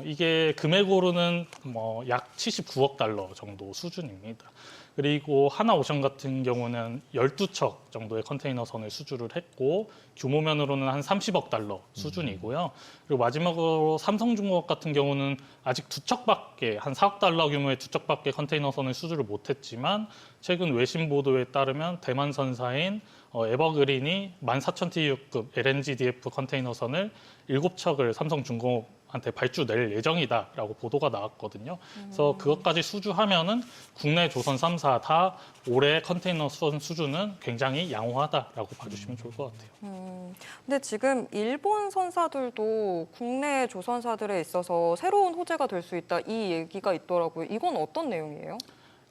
이게 금액으로는 뭐 약 79억 달러 정도 수준입니다. 그리고 하나오션 같은 경우는 12척 정도의 컨테이너선을 수주를 했고 규모면으로는 한 30억 달러 수준이고요. 그리고 마지막으로 삼성중공업 같은 경우는 아직 2척밖에 한 4억 달러 규모의 2척밖에 컨테이너선을 수주를 못했지만 최근 외신 보도에 따르면 대만선사인 에버그린이 14,000 TU급 LNG DF 컨테이너선을 7척을 삼성중공업 한테 발주 낼 예정이다라고 보도가 나왔거든요. 그래서 그것까지 수주하면은 국내 조선 3사 다 올해 컨테이너 수선 수주는 굉장히 양호하다라고 봐주시면 좋을 것 같아요. 근데 지금 일본 선사들도 국내 조선사들에 있어서 새로운 호재가 될 수 있다 이 얘기가 있더라고요. 이건 어떤 내용이에요?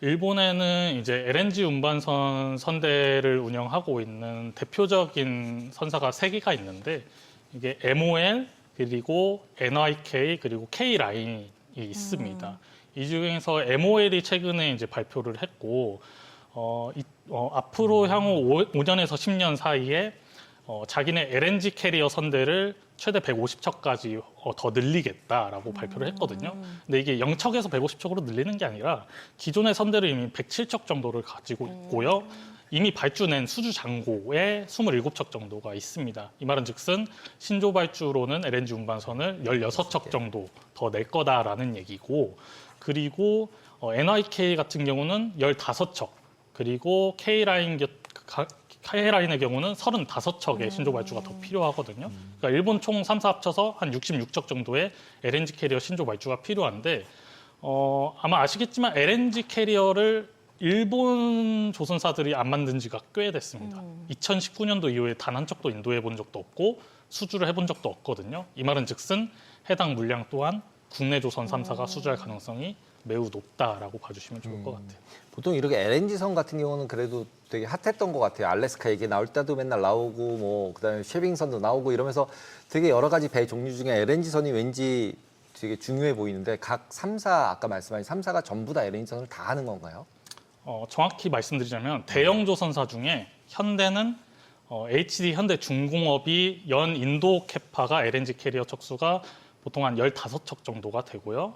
일본에는 이제 LNG 운반선 선대를 운영하고 있는 대표적인 선사가 3개가 있는데 이게 MOL 그리고 NYK 그리고 K라인이 있습니다. 이 중에서 MOL이 최근에 이제 발표를 했고 앞으로 향후 5년에서 10년 사이에 자기네 LNG 캐리어 선대를 최대 150척까지 더 늘리겠다라고 발표를 했거든요. 근데 이게 0척에서 150척으로 늘리는 게 아니라 기존의 선대를 이미 107척 정도를 가지고 있고요. 이미 발주낸 수주 잔고에 27척 정도가 있습니다. 이 말은 즉슨 신조 발주로는 LNG 운반선을 16척 정도 더 낼 거다라는 얘기고 그리고 NYK 같은 경우는 15척 그리고 K라인의 경우는 35척의 신조 발주가 더 필요하거든요. 그러니까 일본 총 3사 합쳐서 한 66척 정도의 LNG 캐리어 신조 발주가 필요한데 아마 아시겠지만 LNG 캐리어를 일본 조선사들이 안 만든 지가 꽤 됐습니다. 2019년도 이후에 단 한 척도 인도해 본 적도 없고 수주를 해본 적도 없거든요. 이 말은 즉슨 해당 물량 또한 국내 조선 3사가 수주할 가능성이 매우 높다라고 봐주시면 좋을 것 같아요. 보통 이렇게 LNG선 같은 경우는 그래도 되게 핫했던 것 같아요. 알래스카 얘기 나올 때도 맨날 나오고 뭐 그다음에 쉐빙선도 나오고 이러면서 되게 여러 가지 배 종류 중에 LNG선이 왠지 되게 중요해 보이는데 각 3사 아까 말씀하신 3사가 전부 다 LNG선을 다 하는 건가요? 정확히 말씀드리자면 대형 조선사 중에 현대는 HD 현대중공업이 연 인도 캐파가 LNG 캐리어 척수가 보통 한 15척 정도가 되고요.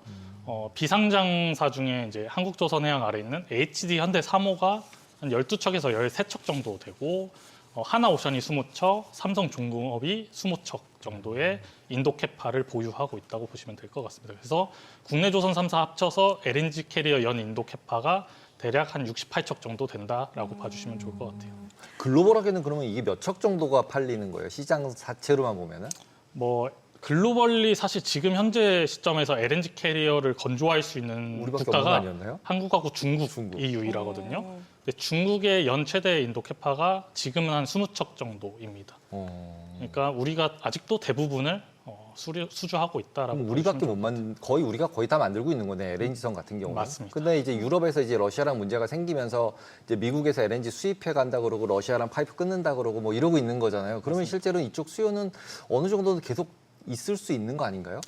비상장사 중에 이제 한국조선해양 아래 있는 HD 현대3호가 한 12척에서 13척 정도 되고 하나오션이 20척, 삼성중공업이 20척 정도의 인도 캐파를 보유하고 있다고 보시면 될 것 같습니다. 그래서 국내 조선 3사 합쳐서 LNG 캐리어 연 인도 캐파가 대략 한 68척 정도 된다라고 봐주시면 좋을 것 같아요. 글로벌하게는 그러면 이게 몇 척 정도가 팔리는 거예요? 시장 자체로만 보면은? 뭐 글로벌리 사실 지금 현재 시점에서 LNG 캐리어를 건조할 수 있는 우리밖에 없는 거 국가가 아니었나요? 한국하고 중국이 유일하거든요. 근데 중국의 연 최대 인도 캐파가 지금은 한 20척 정도입니다. 그러니까 우리가 아직도 대부분을 수주하고 있다라고. 그럼 우리밖에 우리가 거의 다 만들고 있는 거네, LNG선 같은 경우는. 맞습니다. 근데 이제 유럽에서 이제 러시아랑 문제가 생기면서 이제 미국에서 LNG 수입해 간다 그러고 러시아랑 파이프 끊는다 그러고 뭐 이러고 있는 거잖아요. 그러면 실제로 이쪽 수요는 어느 정도는 계속 있을 수 있는 거 아닌가요?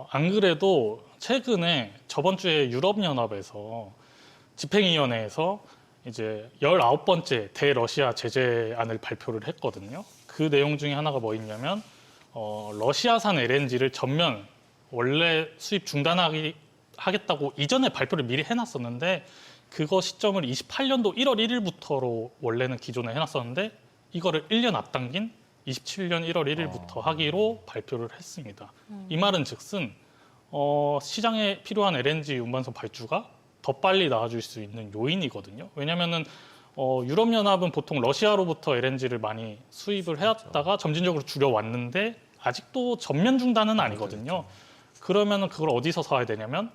안 그래도 최근에 저번 주에 유럽연합에서 집행위원회에서 이제 19번째 대러시아 제재안을 발표를 했거든요. 그 내용 중에 하나가 뭐 있냐면 러시아산 LNG를 전면 원래 수입 중단하겠다고 이전에 발표를 미리 해놨었는데 그거 시점을 28년도 1월 1일부터로 원래는 기존에 해놨었는데 이거를 1년 앞당긴 27년 1월 1일부터 하기로 발표를 했습니다. 이 말은 즉슨 시장에 필요한 LNG 운반선 발주가 더 빨리 나와줄 수 있는 요인이거든요. 왜냐하면은 유럽연합은 보통 러시아로부터 LNG를 많이 수입을 해왔다가 점진적으로 줄여왔는데 아직도 전면 중단은 아니거든요. 그러면은 그걸 어디서 사야 되냐면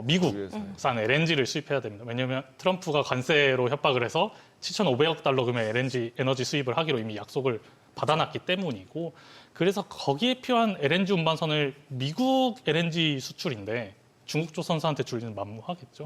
미국산 LNG를 수입해야 됩니다. 왜냐하면 트럼프가 관세로 협박을 해서 7,500억 달러 금의 LNG 에너지 수입을 하기로 이미 약속을 받아놨기 때문이고 그래서 거기에 필요한 LNG 운반선을 미국 LNG 수출인데 중국 조선사한테 줄리는 만무하겠죠.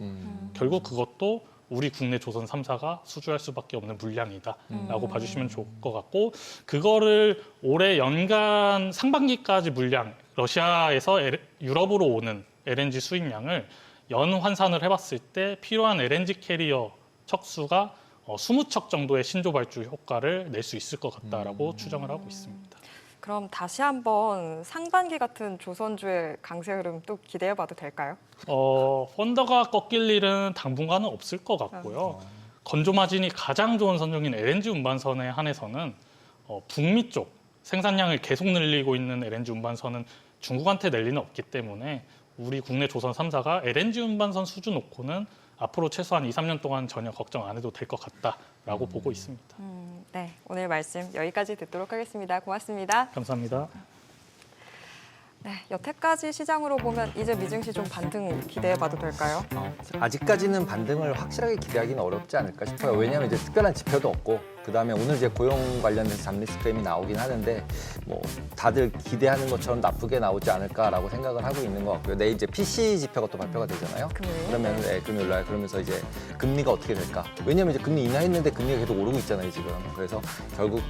결국 그것도 우리 국내 조선 3사가 수주할 수밖에 없는 물량이다라고 봐주시면 좋을 것 같고 그거를 올해 연간 상반기까지 물량 러시아에서 유럽으로 오는 LNG 수입량을 연 환산을 해봤을 때 필요한 LNG 캐리어 척수가 20척 정도의 신조 발주 효과를 낼 수 있을 것 같다라고 추정을 하고 있습니다. 그럼 다시 한번 상반기 같은 조선주의 강세 흐름 또 기대해봐도 될까요? 펀더가 꺾일 일은 당분간은 없을 것 같고요. 건조 마진이 가장 좋은 선종인 LNG 운반선에 한해서는 북미 쪽 생산량을 계속 늘리고 있는 LNG 운반선은 중국한테 낼 리는 없기 때문에 우리 국내 조선 3사가 LNG 운반선 수주 놓고는 앞으로 최소한 2, 3년 동안 전혀 걱정 안 해도 될 것 같다라고 보고 있습니다. 네, 오늘 말씀 여기까지 듣도록 하겠습니다. 고맙습니다. 감사합니다. 네, 여태까지 시장으로 보면 이제 미증시 좀 반등 기대해봐도 될까요? 아직까지는 반등을 확실하게 기대하기는 어렵지 않을까 싶어요. 왜냐하면 이제 특별한 지표도 없고, 그다음에 오늘 이제 고용 관련해서 잡리스크엠이 나오긴 하는데 뭐 다들 기대하는 것처럼 나쁘게 나오지 않을까라고 생각을 하고 있는 것 같고요. 내일 이제 PC 지표가 또 발표가 되잖아요. 금요일. 그러면 금요일 날 그러면서 이제 금리가 어떻게 될까? 왜냐하면 이제 금리 인하했는데 금리가 계속 오르고 있잖아요, 지금. 그래서 결국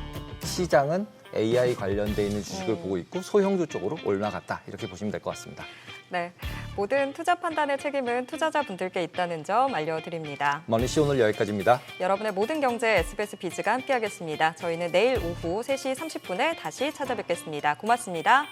시장은 AI 관련돼 있는 주식을 보고 있고 소형주 쪽으로 올라갔다, 이렇게 보시면 될 것 같습니다. 네, 모든 투자 판단의 책임은 투자자분들께 있다는 점 알려드립니다. 머니씨 오늘 여기까지입니다. 여러분의 모든 경제 SBS 비즈가 함께하겠습니다. 저희는 내일 오후 3시 30분에 다시 찾아뵙겠습니다. 고맙습니다.